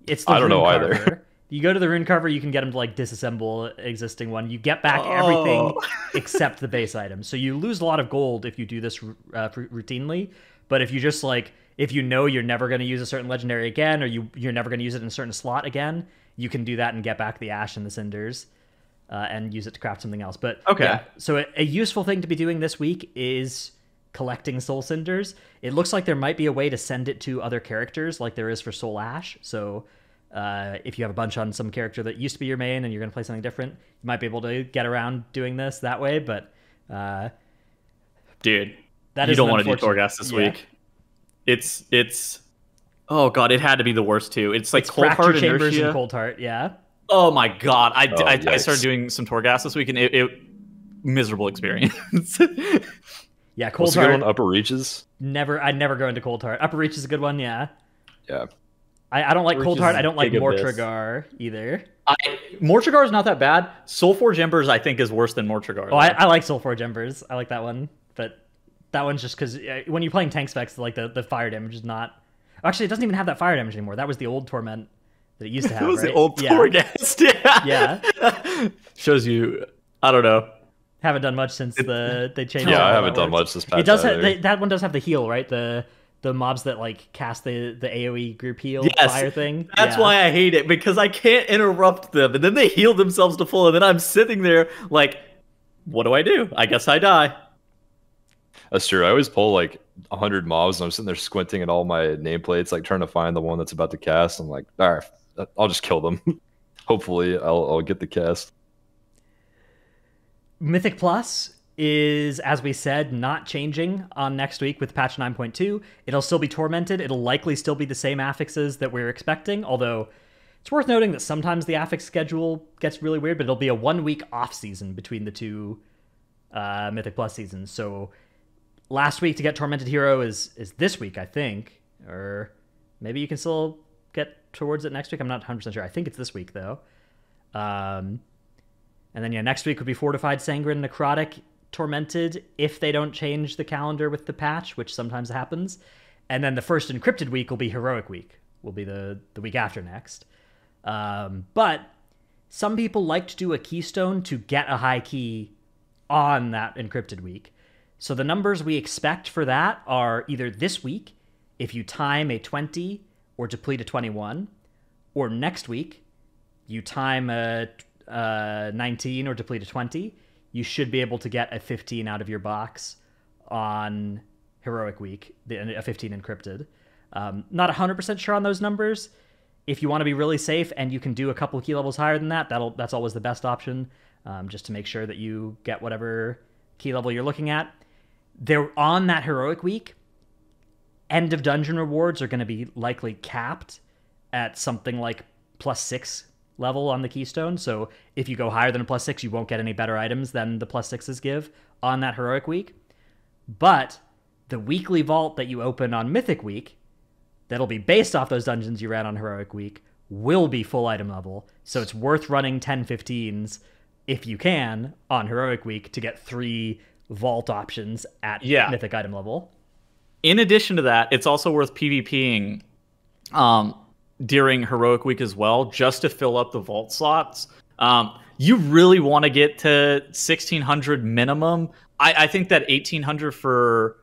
It's the I don't know Rune Carver. either. You go to the rune carver, you can get them to like disassemble existing one. You get back everything except the base item. So you lose a lot of gold if you do this routinely. But if you just like, if you know you're never going to use a certain legendary again, or you're never going to use it in a certain slot again, you can do that and get back the ash and the cinders and use it to craft something else. But okay, yeah, so a useful thing to be doing this week is collecting soul cinders. It looks like there might be a way to send it to other characters like there is for soul ash. So if you have a bunch on some character that used to be your main and you're going to play something different, you might be able to get around doing this that way. But dude, that you don't want to do Torghast this week. It's oh god, it had to be the worst too. It's like Cold Heart Chambers Inertia. and Cold Heart, yeah. Oh my god, I started yikes. doing some Torghast this week and it miserable experience. Yeah, Cold What's a good Heart. one? Upper Reaches? I'd never go into Cold Heart. Upper Reach is a good one, yeah. Yeah. I don't like Reach Cold is Heart. I don't like big abyss. Mortrigar either. Mortrigar is not that bad. Soulforge Embers I think is worse than Mortrigar. Oh, I like Soulforge Embers. I like that one, but that one's just because when you're playing tank specs, like the fire damage is not. Actually, it doesn't even have that fire damage anymore. That was the old Torment that it used to have. It was right? the old Torghast. Yeah. Shows you. I don't know. Haven't done much since they changed. Yeah, how I that haven't done works. much this patch. It does either. have that one does have the heal, right? The mobs that like cast the AoE group heal Yes, fire thing. That's Yeah. why I hate it, because I can't interrupt them, and then they heal themselves to full, and then I'm sitting there like, what do? I guess I die. That's true. I always pull like 100 mobs, and I'm sitting there squinting at all my nameplates, like trying to find the one that's about to cast. I'm like, all right, I'll just kill them. Hopefully, I'll get the cast. Mythic Plus is, as we said, not changing on next week with patch 9.2. It'll still be tormented. It'll likely still be the same affixes that we're expecting, although it's worth noting that sometimes the affix schedule gets really weird, but it'll be a 1 week off season between the two Mythic Plus seasons. So last week to get Tormented Hero is this week, I think, or maybe you can still get towards it next week. I'm not 100% sure. I think it's this week, though. And then, yeah, next week would be Fortified Sanguine Necrotic Tormented if they don't change the calendar with the patch, which sometimes happens. And then the first encrypted week will be Heroic Week, will be the week after next. But some people like to do a keystone to get a high key on that encrypted week. So the numbers we expect for that are either this week, if you time a 20 or deplete a 21, or next week, you time a 19 or deplete a 20, you should be able to get a 15 out of your box on Heroic Week, a 15 encrypted. Not 100% sure on those numbers. If you want to be really safe and you can do a couple key levels higher than that, that's always the best option, just to make sure that you get whatever key level you're looking at. They're on that Heroic Week. End of dungeon rewards are going to be likely capped at something like +6 level on the keystone. So if you go higher than a +6, you won't get any better items than the +6s give on that Heroic Week. But the weekly vault that you open on Mythic Week, that'll be based off those dungeons you ran on Heroic Week, will be full item level. So it's worth running 10-15s if you can on Heroic Week to get 3 vault options at Mythic item level. In addition to that, it's also worth PvPing during Heroic Week as well, just to fill up the vault slots. You really want to get to 1,600 minimum. I think that 1,800 for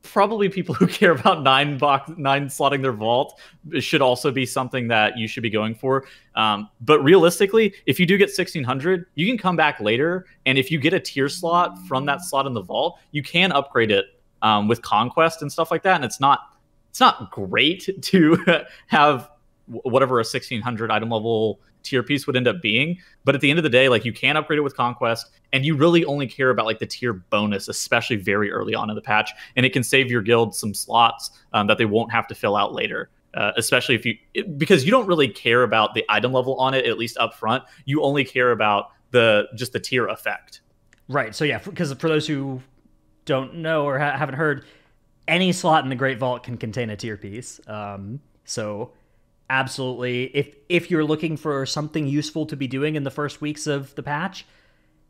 probably people who care about 9 slotting their vault should also be something that you should be going for. But realistically, if you do get 1,600, you can come back later, and if you get a tier slot from that slot in the vault, you can upgrade it with Conquest and stuff like that. And it's not great to have whatever a 1,600 item level tier piece would end up being, but at the end of the day, like, you can upgrade it with Conquest, and you really only care about like the tier bonus, especially very early on in the patch, and it can save your guild some slots that they won't have to fill out later. Especially because you don't really care about the item level on it, at least up front. You only care about just the tier effect. Right. So yeah, because for those who don't know or haven't heard, any slot in the Great Vault can contain a tier piece. So absolutely, if you're looking for something useful to be doing in the first weeks of the patch,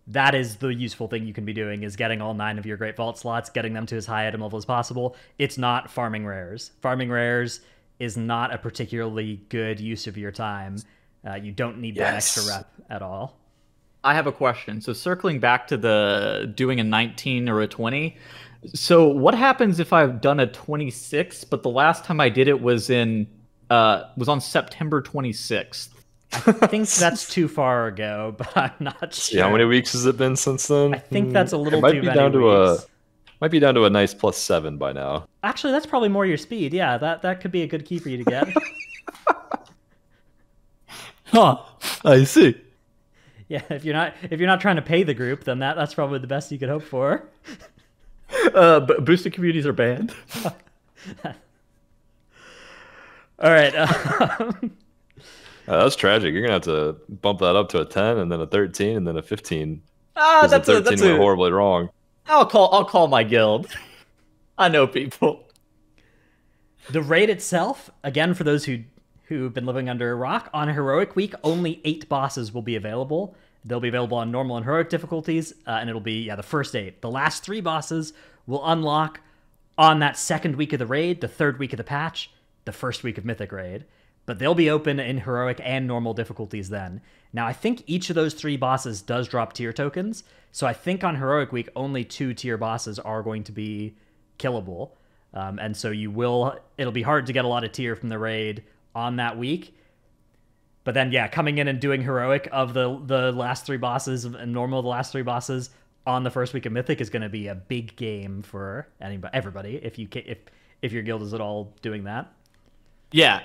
that is the useful thing you can be doing, is getting all 9 of your Great Vault slots, getting them to as high item level as possible. It's not farming rares. Farming rares is not a particularly good use of your time. You don't need that extra rep at all. I have a question. So circling back to the doing a 19 or a 20. So what happens if I've done a 26, but the last time I did it was on September 26th? I think that's too far ago, but I'm not sure. How many weeks has it been since then? I think that's a little too many weeks. Might be down to a nice +7 by now. Actually, that's probably more your speed. Yeah, that could be a good key for you to get. Huh. I see. Yeah, if you're not trying to pay the group, then that's probably the best you could hope for. But boosted communities are banned. All right. That's tragic. You're gonna have to bump that up to a 10, and then a 13, and then a 15. That's a 13 went horribly wrong. I'll call my guild. I know people. The raid itself, again, for those who've been living under a rock, on Heroic Week, only 8 bosses will be available. They'll be available on normal and heroic difficulties, and it'll be the first 8. The last 3 bosses will unlock on that second week of the raid, the third week of the patch, the first week of Mythic Raid. But they'll be open in heroic and normal difficulties then. Now, I think each of those 3 bosses does drop tier tokens, so I think on Heroic Week, only 2 tier bosses are going to be killable. And so it'll be hard to get a lot of tier from the raid on that week. But then, coming in and doing heroic of the last 3 bosses and normal the last 3 bosses on the first week of Mythic is going to be a big game for everybody if your guild is at all doing that. Yeah.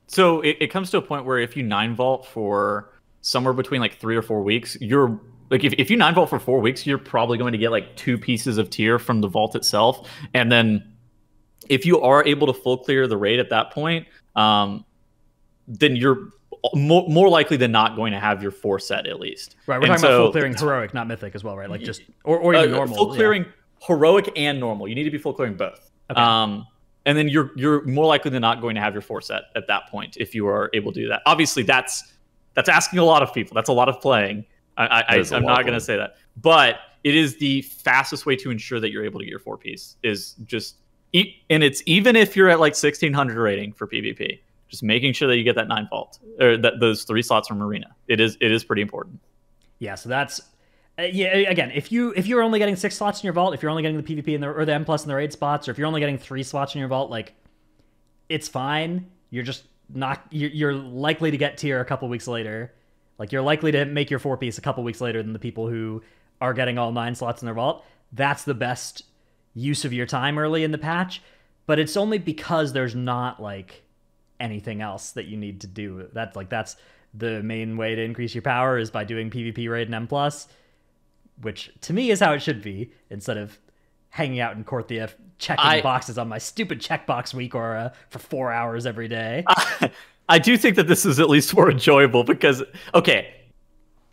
So it comes to a point where if you 9 vault for somewhere between like 3 or 4 weeks, you're like if you 9 vault for 4 weeks, you're probably going to get like 2 pieces of tier from the vault itself, and then if you are able to full clear the raid at that point, then you're more likely than not going to have your 4 set at least. Right, we're talking about full clearing heroic, not mythic as well, right? Like just or even normal. Full clearing heroic and normal. You need to be full clearing both. Okay. And then you're more likely than not going to have your 4 set at that point if you are able to do that. Obviously, that's asking a lot of people. That's a lot of playing. I'm not going to say that, but it is the fastest way to ensure that you're able to get your 4-piece. Is just and it's even if you're at like 1600 rating for PvP. Just making sure that you get that 9 vault or those 3 slots from Arena. It is pretty important. Yeah, so that's again, if you're only getting 6 slots in your vault, if you're only getting the PvP or the M+ in the raid spots, or if you're only getting 3 slots in your vault, like it's fine. You're just not you're likely to get tier a couple weeks later. Like you're likely to make your 4-piece a couple weeks later than the people who are getting all 9 slots in their vault. That's the best use of your time early in the patch, but it's only because there's not like anything else that you need to do. That's the main way to increase your power is by doing PvP raid and M+, which to me is how it should be, instead of hanging out in Korthia checking boxes on my stupid checkbox week or for 4 hours every day. I do think that this is at least more enjoyable because, okay,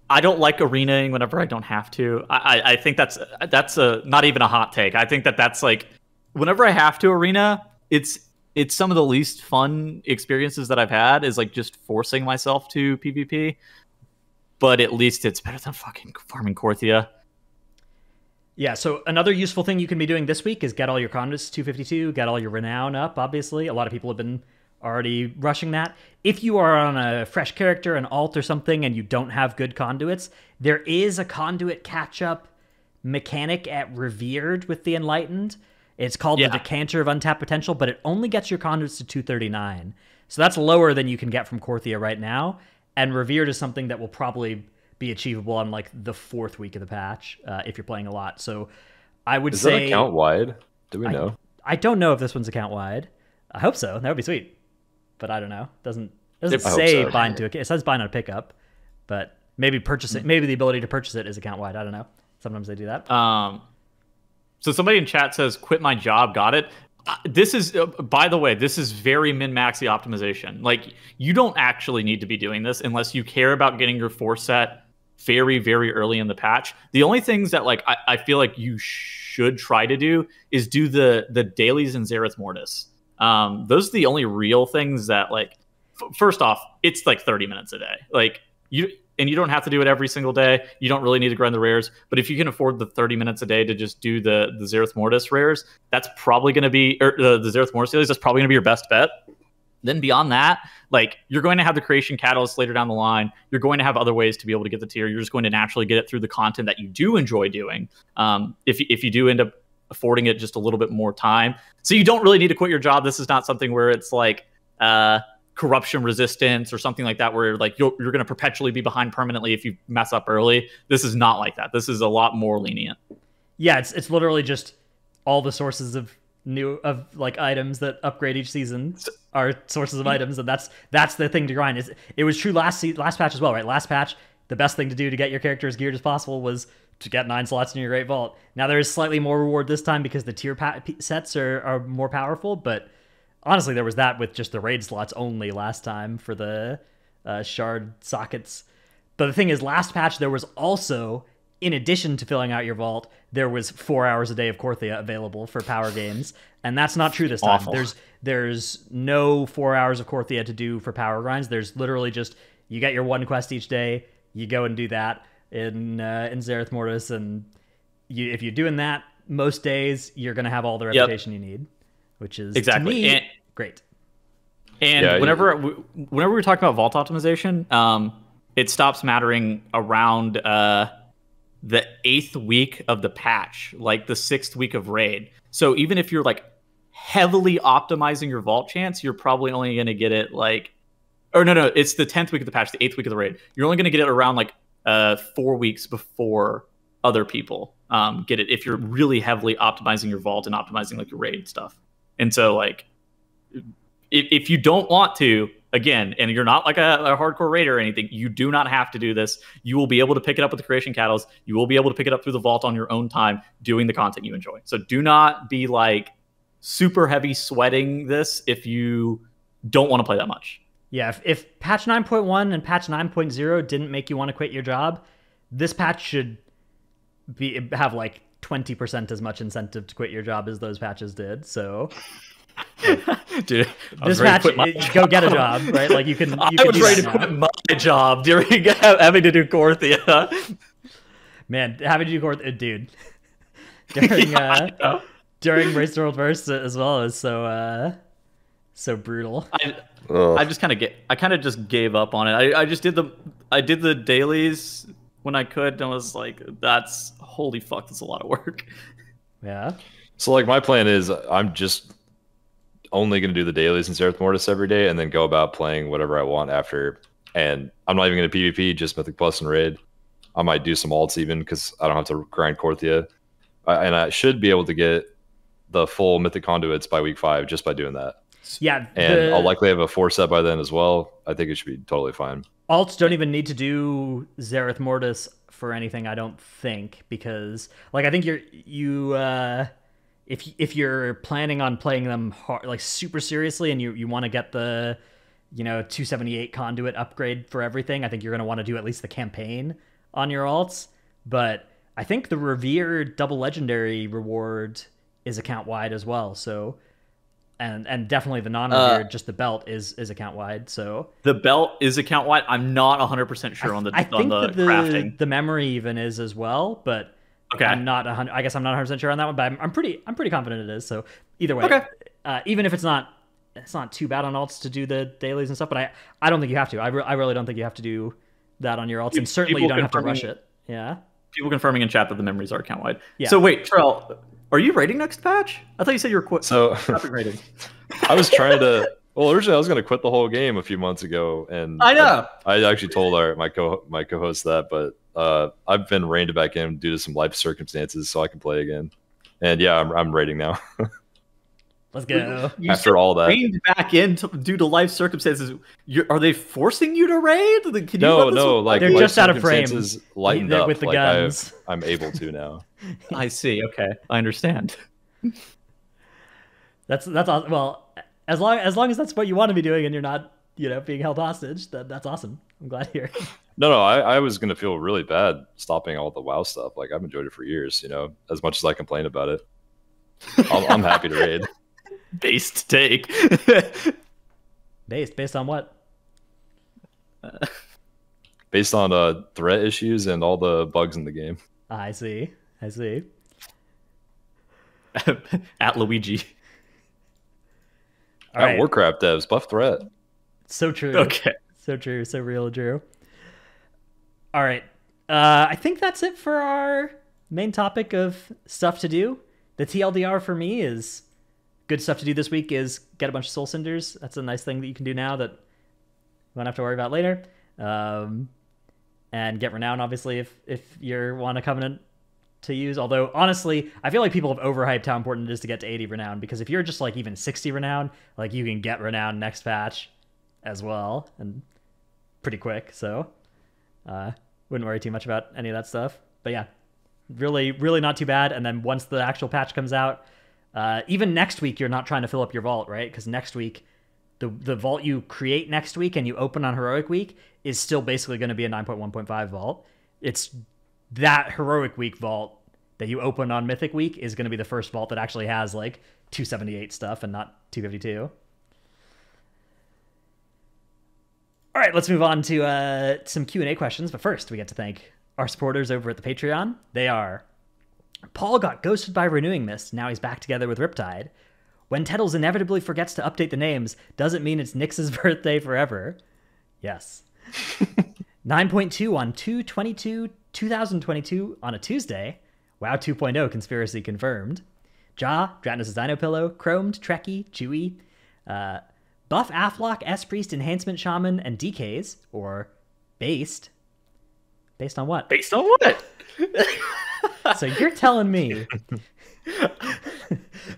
I don't like arenaing whenever I don't have to. I think that's not even a hot take. I think that's like, whenever I have to arena, it's some of the least fun experiences that I've had is like just forcing myself to PvP. But at least it's better than fucking farming Korthia. Yeah, so another useful thing you can be doing this week is get all your conduits 252, get all your renown up, obviously. A lot of people have been already rushing that. If you are on a fresh character, an alt or something, and you don't have good conduits, there is a conduit catch-up mechanic at Revered with the Enlightened. It's called the Decanter of Untapped Potential, but it only gets your conduits to 239. So that's lower than you can get from Korthia right now. And Revered is something that will probably be achievable on like the 4th week of the patch if you're playing a lot. So I would say... Is that account wide? Do we know? I don't know if this one's account wide. I hope so. That would be sweet. But I don't know. Doesn't say bind to it. It says bind on a pickup, but maybe purchase it. Maybe the ability to purchase it is account wide. I don't know. Sometimes they do that. So somebody in chat says, "Quit my job." Got it. This is, by the way, this is very min-maxy optimization. Like you don't actually need to be doing this unless you care about getting your 4 set very, very early in the patch. The only things that like I feel like you should try to do is do the dailies in Zereth Mortis. Those are the only real things that like. First off, it's like 30 minutes a day. Like you don't have to do it every single day. You don't really need to grind the rares. But if you can afford the 30 minutes a day to just do the Zereth Mortis rares, that's probably going to be, or the Zereth Mortis dailies, that's probably going to be your best bet. Then beyond that, like, you're going to have the creation catalyst later down the line. You're going to have other ways to be able to get the tier. You're just going to naturally get it through the content that you do enjoy doing. If you do end up affording it just a little bit more time, so you don't really need to quit your job. This is not something where it's like corruption resistance or something like that, where like you're going to perpetually be behind permanently if you mess up early. This is not like that. This is a lot more lenient. Yeah, it's literally just all the sources of like items that upgrade each season are sources of items, and that's the thing to grind. It was true last patch as well, right? Last patch, the best thing to do to get your character as geared as possible was to get 9 slots in your Great Vault. Now there is slightly more reward this time because the tier sets are more powerful, but honestly, there was that with just the raid slots only last time for the shard sockets. But the thing is, last patch there was also, in addition to filling out your vault, there was 4 hours a day of Korthia available for power gains, and that's not true this time. Awful. There's no 4 hours of Korthia to do for power grinds. There's literally just, you get your one quest each day, you go and do that in Zereth Mortis, and if you're doing that most days, you're going to have all the reputation you need, which is exactly to me, great. And Yeah, whenever we're talking about vault optimization, it stops mattering around the 8th week of the patch, like the 6th week of raid. So even if you're like heavily optimizing your vault chance, you're probably only going to get it like, or no, it's the 10th week of the patch, the 8th week of the raid. You're only going to get it around like 4 weeks before other people get it, if you're really heavily optimizing your vault and optimizing like your raid stuff. And so like, if you don't want to, again, and you're not like a hardcore raider or anything, you do not have to do this. You will be able to pick it up with the creation catalyst. You will be able to pick it up through the vault on your own time, doing the content you enjoy. So do not be like super heavy sweating this if you don't want to play that much. Yeah, if patch 9.1 and patch 9.0 didn't make you want to quit your job, this patch should have like 20% as much incentive to quit your job as those patches did. So dude, this patch, go get a job, right? Like you can. I was ready to quit my job during having to do Korthia. Man, having to do Korthia, dude. During Race to World Verse as well is so brutal. I kind of just gave up on it. I just did the dailies when I could, and was like, that's holy fuck, that's a lot of work. Yeah. So like my plan is I'm just only going to do the dailies in Zereth Mortis every day and then go about playing whatever I want after. And I'm not even going to PvP, just Mythic Plus and Raid. I might do some alts even because I don't have to grind Korthia. And I should be able to get the full Mythic Conduits by week 5 just by doing that. Yeah. And I'll likely have a 4 set by then as well. I think it should be totally fine. Alts don't even need to do Zereth Mortis for anything, I don't think, because like I think if you're planning on playing them hard, like super seriously, and you want to get the 278 conduit upgrade for everything, I think you're going to want to do at least the campaign on your alts. But I think the revered double legendary reward is account wide as well. So and definitely the non-revered, just the belt is account wide. So the belt is account wide. I'm not 100% sure on the crafting. The memory even is as well, but okay, I'm not 100. I guess I'm not 100% sure on that one, but I'm pretty confident it is. So either way, okay. Even if it's not too bad on alts to do the dailies and stuff, but I don't think you have to. I really don't think you have to do that on your alts, and certainly you don't have to rush it. Yeah. People confirming in chat that the memories are account wide. Yeah. So wait, Trell, are you raiding next patch? I thought you said you were raiding. I was trying to. Well, originally I was going to quit the whole game a few months ago, and I know. I actually told my co-host that, but I've been reined back in due to some life circumstances, so I can play again. And yeah, I'm raiding now. Let's go. After all that, reined back in due to life circumstances. Are they forcing you to raid? No. Like they're just out of frame. Lightened up with the like guns. I'm able to now. I see. Okay, I understand. That's awesome. Well, as long as that's what you want to be doing and you're not being held hostage, that's awesome. I'm glad to hear. No, I was gonna feel really bad stopping all the WoW stuff. Like I've enjoyed it for years. As much as I complain about it, I'm happy to raid. Based take. Based on what? Based on threat issues and all the bugs in the game. I see. At Luigi. All right. Warcraft devs, buff threat. So true. Okay. So true. So real, Drew. All right. I think that's it for our main topic of stuff to do. The TLDR for me is good stuff to do this week is get a bunch of Soul Cinders. That's a nice thing that you can do now that you won't have to worry about later. And get Renown, obviously, if you want a Covenant to use. Although, honestly, I feel like people have overhyped how important it is to get to 80 Renown, because if you're just like even 60 Renown, like you can get Renown next patch as well, and pretty quick, so wouldn't worry too much about any of that stuff. But yeah, really, really not too bad. And then once the actual patch comes out, even next week, you're not trying to fill up your vault, right? Because next week, the vault you create next week and you open on Heroic Week is still basically going to be a 9.1.5 vault. It's that Heroic Week vault that you open on Mythic Week is going to be the first vault that actually has like 278 stuff and not 252. All right, let's move on to some Q&A questions. But first, we get to thank our supporters over at the Patreon. They are: Paul got ghosted by Renewing Mist. Now he's back together with Riptide. When Tettles inevitably forgets to update the names, doesn't mean it's Nyx's birthday forever. Yes. 9.2 on 2/22/2022 on a Tuesday. WoW 2.0 conspiracy confirmed. Ja, Dratnos' Dino Pillow, Chromed, Trekkie, Chewy, Buff Aflock, S-Priest, Enhancement Shaman, and DKs, or Based. Based on what? Based on what? So you're telling me. All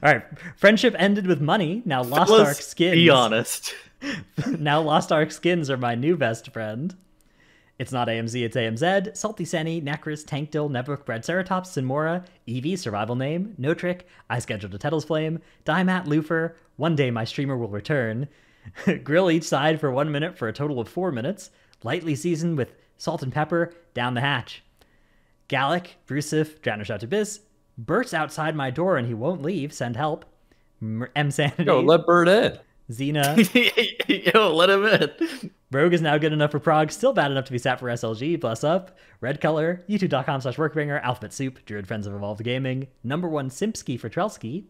right. Friendship ended with money. Now Lost Ark skins. Be honest. Now Lost Ark skins are my new best friend. It's not AMZ, it's AMZ. Salty Senny, Necris, Tankdill, Nebrook, Breadceratops, Sinmora, Eevee, Survival Name, No Trick, I Scheduled a Tettle's Flame, Dimat, Lufer, One Day My Streamer Will Return, Grill each side for 1 minute for a total of 4 minutes, Lightly Seasoned with Salt and Pepper, Down the Hatch, Gallic, Brusif, Dranoshout Abyss, Bert's outside my door and he won't leave, send help, M Sanity. Yo, let Bert in. Xena. Yo, let him in. Rogue is now good enough for Prague, still bad enough to be sat for SLG, bless up. Red Color, youtube.com/workbringer, Alphabet Soup, Druid Friends of Evolved Gaming, #1 Simpsky for Trelsky.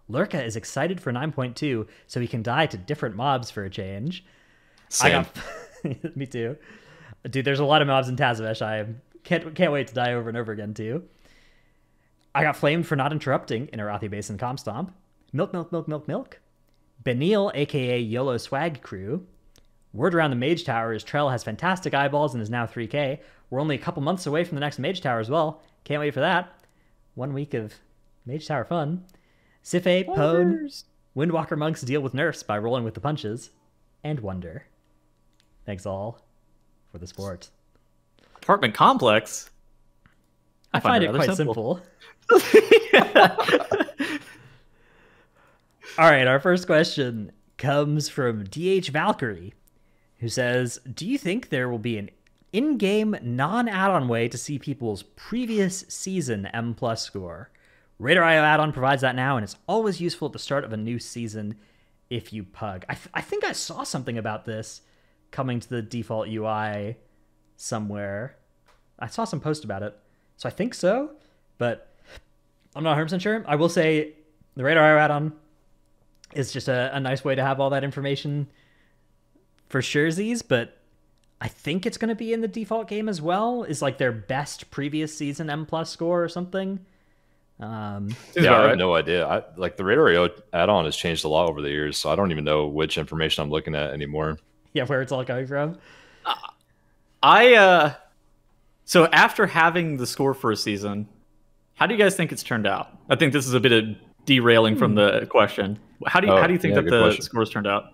Lurka is excited for 9.2, so he can die to different mobs for a change. Same. Me too. Dude, there's a lot of mobs in Tazavesh I can't wait to die over and over again too. I got flamed for not interrupting in Arathi Basin Comp Stomp. Milk. Benil, aka YOLO Swag Crew. Word around the Mage Tower is Trell has fantastic eyeballs and is now 3k. We're only a couple months away from the next Mage Tower as well. Can't wait for that. 1 week of Mage Tower fun. Sife, Pone, Windwalker monks deal with nerfs by rolling with the punches. And Wonder. Thanks all for the sport. Apartment complex. I find it quite simple. All right, our first question comes from DH Valkyrie, who says, do you think there will be an in-game non-add-on way to see people's previous season M+ score? Radar.io add-on provides that now, and it's always useful at the start of a new season if you pug. I think I saw something about this coming to the default UI somewhere. I saw some post about it, so I think so, but I'm not 100% sure. I will say the Radar.io add-on is just a nice way to have all that information for surezies, but I think it's going to be in the default game as well. Is like their best previous season M+ score or something. I have no idea. Like the Radar.io add-on has changed a lot over the years, so I don't even know which information I'm looking at anymore. Yeah, where it's all coming from. So after having the score for a season, how do you guys think it's turned out? I think this is a bit of derailing from the question. How do you think that the scores turned out?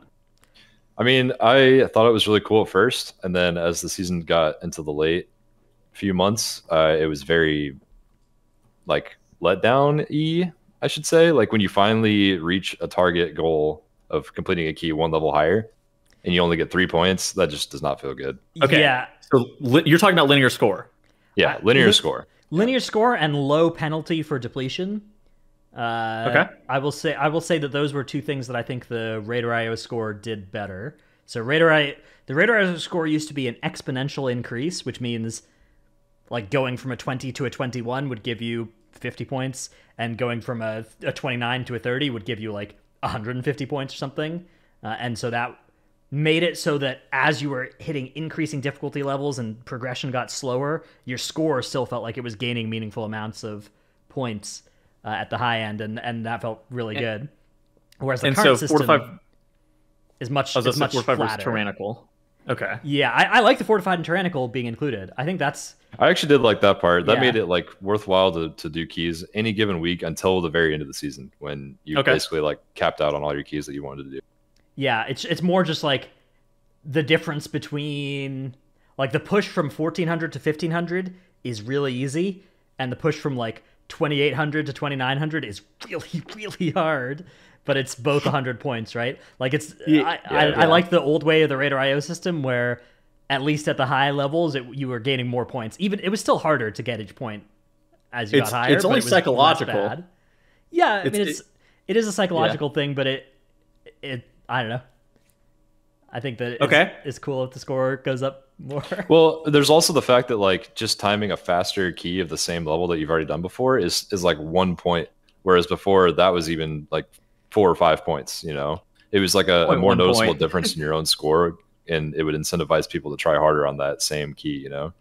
I mean, I thought it was really cool at first, and then as the season got into the late few months, it was very like letdown-y, I should say. Like when you finally reach a target goal of completing a key 1 level higher, and you only get 3 points, that just does not feel good. Okay. Yeah. So you're talking about linear score. Yeah, linear score. Linear score and low penalty for depletion. Okay. I will say that those were two things that I think the Radar.io score did better. So the Radar.io score used to be an exponential increase, which means like going from a 20 to a 21 would give you 50 points, and going from a 29 to a 30 would give you like 150 points or something. and so that made it so that as you were hitting increasing difficulty levels and progression got slower, your score still felt like it was gaining meaningful amounts of points at the high end, and that felt really good. Whereas the current system is much much flatter. Was tyrannical. Okay. Yeah, I like the fortified and tyrannical being included. I think that's... I actually did like that part. That made it like worthwhile to do keys any given week until the very end of the season, when you basically like capped out on all your keys that you wanted to do. Yeah, it's more just like the difference between like the push from 1400 to 1500 is really easy, and the push from like 2800 to 2900 is really, really hard. But it's both 100 points, right? Like it's I like the old way of the Raider IO system where at least at the high levels you were gaining more points. Even it was still harder to get each point as you got higher. It's only psychological. Yeah, I mean it is a psychological thing, but it I don't know. I think that it's cool if the score goes up more. Well, there's also the fact that like just timing a faster key of the same level that you've already done before is like 1 point, whereas before that was even like 4 or 5 points. You know, it was like a more noticeable difference in your own score, and it would incentivize people to try harder on that same key. You know,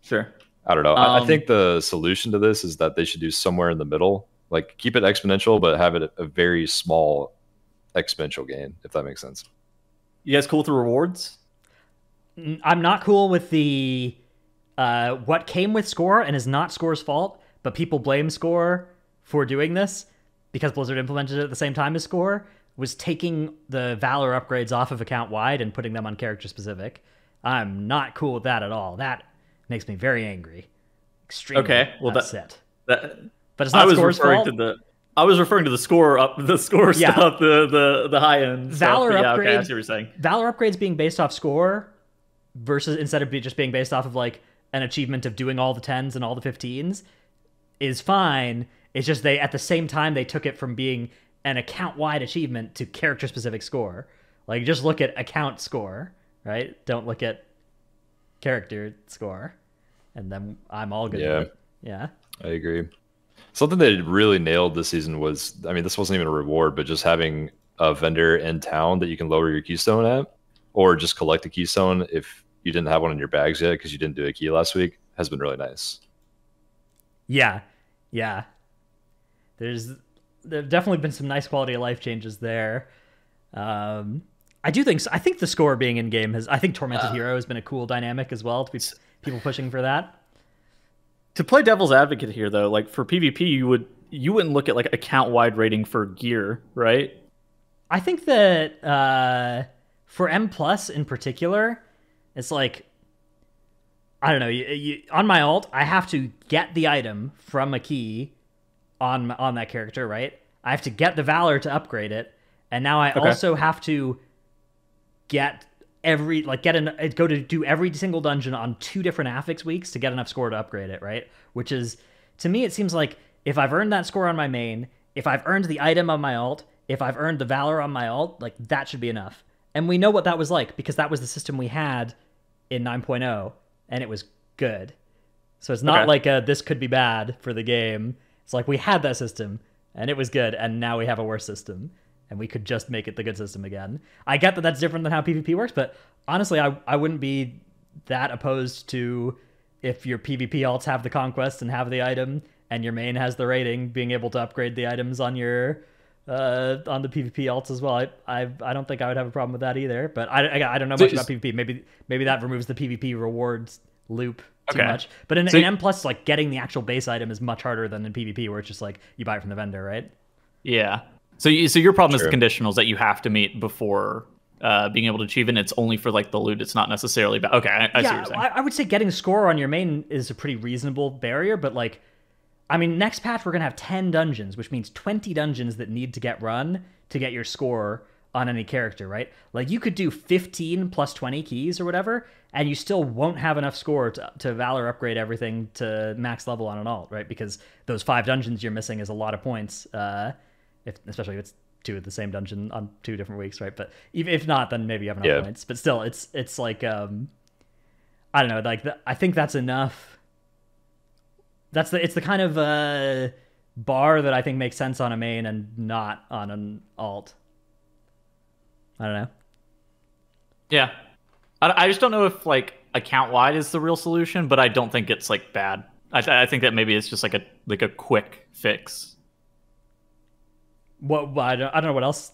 sure. I don't know. I think the solution to this is that they should do somewhere in the middle, like keep it exponential, but have it a very small exponential gain, if that makes sense. You guys cool with the rewards? I'm not cool with the what came with score and is not score's fault, but people blame score for doing this because Blizzard implemented it at the same time as score, was taking the Valor upgrades off of account wide and putting them on character specific. I'm not cool with that at all. That makes me very angry. Extremely upset. But it's not score's fault. I was referring to the score stuff, the high end Valor stuff. Upgrade. Okay, I see what you're saying. Valor upgrades being based off score versus instead of just being based off of like an achievement of doing all the 10s and all the 15s is fine. It's just they at the same time they took it from being an account wide achievement to character specific score. Like just look at account score, right? Don't look at character score, and then I'm all good. Yeah, with it. Yeah, I agree. Something they really nailed this season was, I mean, this wasn't even a reward, but just having a vendor in town that you can lower your keystone at, or just collect a keystone if you didn't have one in your bags yet because you didn't do a key last week, has been really nice. Yeah. There've definitely been some nice quality of life changes there. I think the score being in game I think Tormented Hero has been a cool dynamic as well, to be people pushing for that. To play devil's advocate here, though, like for PvP, you wouldn't look at like account wide rating for gear, right? I think that for M+ in particular, it's like, I don't know. On my alt, I have to get the item from a key on that character, right? I have to get the Valor to upgrade it, and now I also have to go to do every single dungeon on 2 different affix weeks to get enough score to upgrade it, right? Which is, to me, it seems like if I've earned that score on my main, if I've earned the item on my alt, if I've earned the Valor on my alt, like that should be enough. And we know what that was like because that was the system we had in 9.0, and it was good. So it's not like this could be bad for the game. It's like we had that system, and it was good, and now we have a worse system. And we could just make it the good system again. I get that that's different than how PvP works, but honestly, I wouldn't be that opposed to if your PvP alts have the conquest and have the item, and your main has the rating, being able to upgrade the items on your on the PvP alts as well. I don't think I would have a problem with that either. But I don't know much about PvP. Maybe that removes the PvP rewards loop too much. But in M+, like getting the actual base item is much harder than in PvP, where it's just like you buy it from the vendor, right? Yeah. So your problem is the conditionals that you have to meet before being able to achieve, and it's only for like the loot. It's not necessarily about. Okay, I see what you're saying. I would say getting score on your main is a pretty reasonable barrier, but like, I mean, next patch we're gonna have 10 dungeons, which means 20 dungeons that need to get run to get your score on any character, right? Like you could do 15 plus 20 keys or whatever, and you still won't have enough score to Valor upgrade everything to max level on an alt, right? Because those 5 dungeons you're missing is a lot of points. Especially if it's 2 of the same dungeon on 2 different weeks, right? But if not, then maybe you have enough points. But still, it's like I don't know, like I think that's enough. It's the kind of bar that I think makes sense on a main and not on an alt. I don't know. Yeah. I just don't know if like account wide is the real solution, but I don't think it's like bad. I think that maybe it's just like a quick fix. What I don't know what else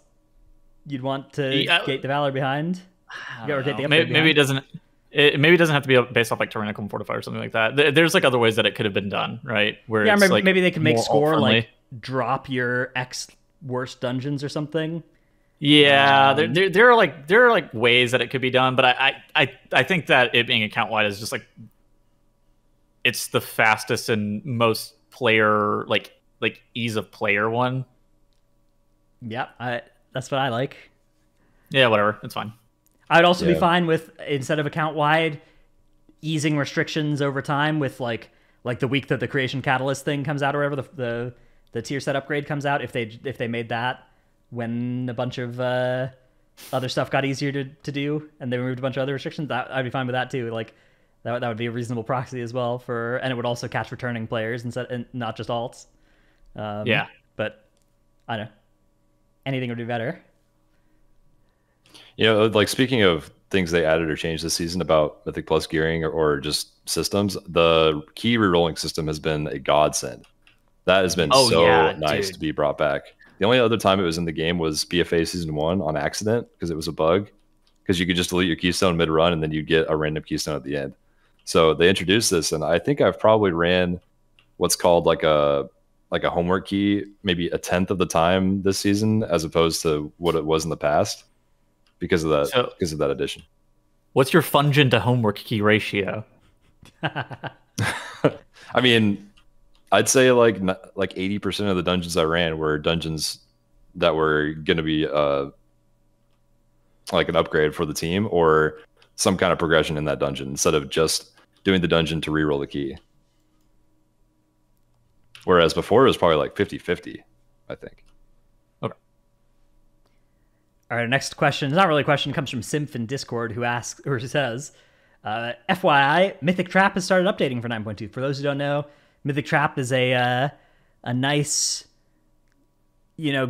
you'd want to gate the Valor behind. Or gate the upgrade maybe it behind. maybe it doesn't have to be based off like Tyrannical and Fortify or something like that. There's like other ways that it could have been done, right? Where Yeah, it's, maybe, like, maybe they can make more score alt-friendly. like drop your X worst dungeons or something. Yeah, there are like ways that it could be done, but I think that it being account wide is just like it's the fastest and most player like ease of player one. Yep, that's what I like. Yeah, whatever, it's fine. I'd also be Yeah. fine with, instead of account wide, easing restrictions over time with like the week that the Creation Catalyst thing comes out or whatever, the tier set upgrade comes out, if they made that when a bunch of other stuff got easier to do and they removed a bunch of other restrictions, I'd be fine with that too. Like that would be a reasonable proxy as well and it would also catch returning players and not just alts. Yeah. But I don't know. Anything would be better. You know, like speaking of things they added or changed this season about Mythic Plus gearing or just systems, the key rerolling system has been a godsend. That has been nice dude. to be brought back. The only other time it was in the game was BFA Season 1 on accident because it was a bug. Because you could just delete your keystone mid-run and then you'd get a random keystone at the end. So they introduced this, and I think I've probably ran what's called like a homework key maybe 1/10 of the time this season as opposed to what it was in the past because of that addition. What's your Fungin to homework key ratio? I mean, I'd say like 80% of the dungeons I ran were dungeons that were going to be like an upgrade for the team or some kind of progression in that dungeon instead of just doing the dungeon to reroll the key. Whereas before it was probably like 50-50, I think. Okay. All right, our next question, it's not really a question, it comes from Symph in Discord who says, FYI, Mythic Trap has started updating for 9.2. For those who don't know, Mythic Trap is a nice,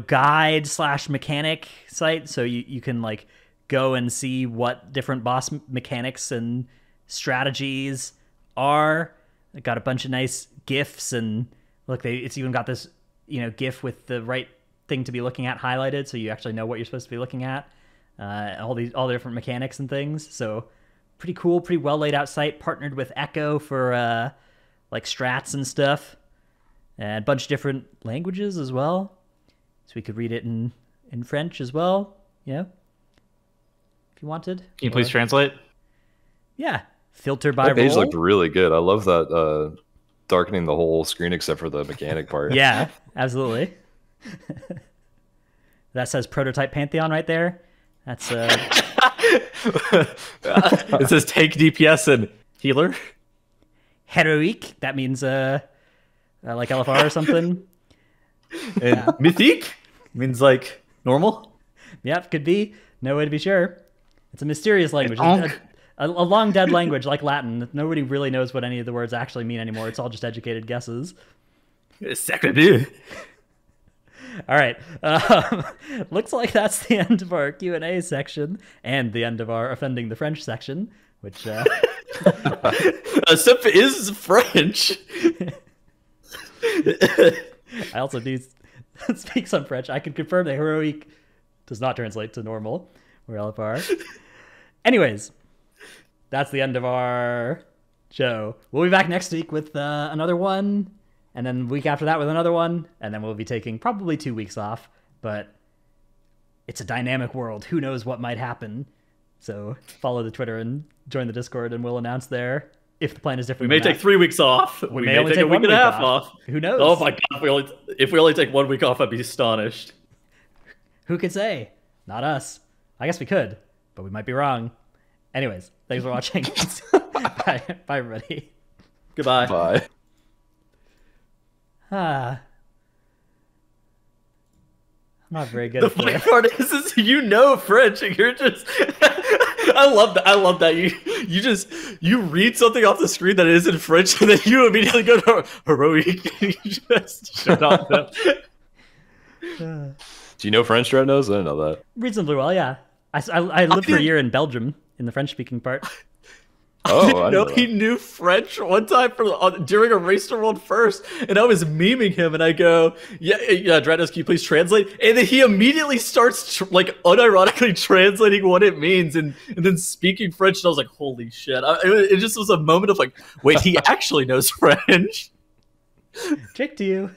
guide / mechanic site. So you can like go and see what different boss mechanics and strategies are. It got a bunch of nice GIFs and look, it's even got this, GIF with the right thing to be looking at highlighted, so you actually know what you're supposed to be looking at. All the different mechanics and things. So pretty cool, pretty well laid out site. Partnered with Echo for like strats and stuff, and a bunch of different languages as well. So we could read it in French as well. If you wanted. Can you please translate? Yeah, filter by That page role. looked really good. I love that darkening the whole screen except for the mechanic part. Yeah, absolutely. That says Prototype Pantheon right there. That's It says take DPS and healer. Heroic. That means like LFR or something. And mythique means like normal. Yep, could be. No way to be sure. It's a mysterious language. Ankh. A long dead language like Latin. Nobody really knows what any of the words actually mean anymore. It's all just educated guesses. Sacre bleu. All right. Looks like that's the end of our Q&A section and the end of our Offending the French section, which... Sip is French. I also do speak some French. I can confirm that heroic does not translate to normal or LFR. Anyways, that's the end of our show. We'll be back next week with another one, and then the week after that with another one, and then we'll be taking probably 2 weeks off, but it's a dynamic world. Who knows what might happen? So follow the Twitter and join the Discord, and we'll announce there if the plan is We different. may than take 3 weeks off. We may only take a week 1 and a half off. off. Who knows? Oh my god! If we only take 1 week off, I'd be astonished. Who could say? Not us. I guess we could, but we might be wrong. Anyways, thanks for watching. Bye, everybody. Goodbye. Bye. I'm not very good The at funny this. part is you know French, and you're just. I love that. I love that you read something off the screen that is in French, and then you immediately go to heroic. You just shut up. Do you know French, Red Nose? I didn't know that. Reasonably well, yeah. I lived for a year in Belgium in the French-speaking part. Oh, I didn't know know he that. knew French one time during a Race to World First, and I was memeing him, and I go, yeah, Dranos, can you please translate? And then he immediately starts unironically translating what it means, and then speaking French, and I was like, holy shit. It just was a moment of like, wait, he actually knows French. Tricked you.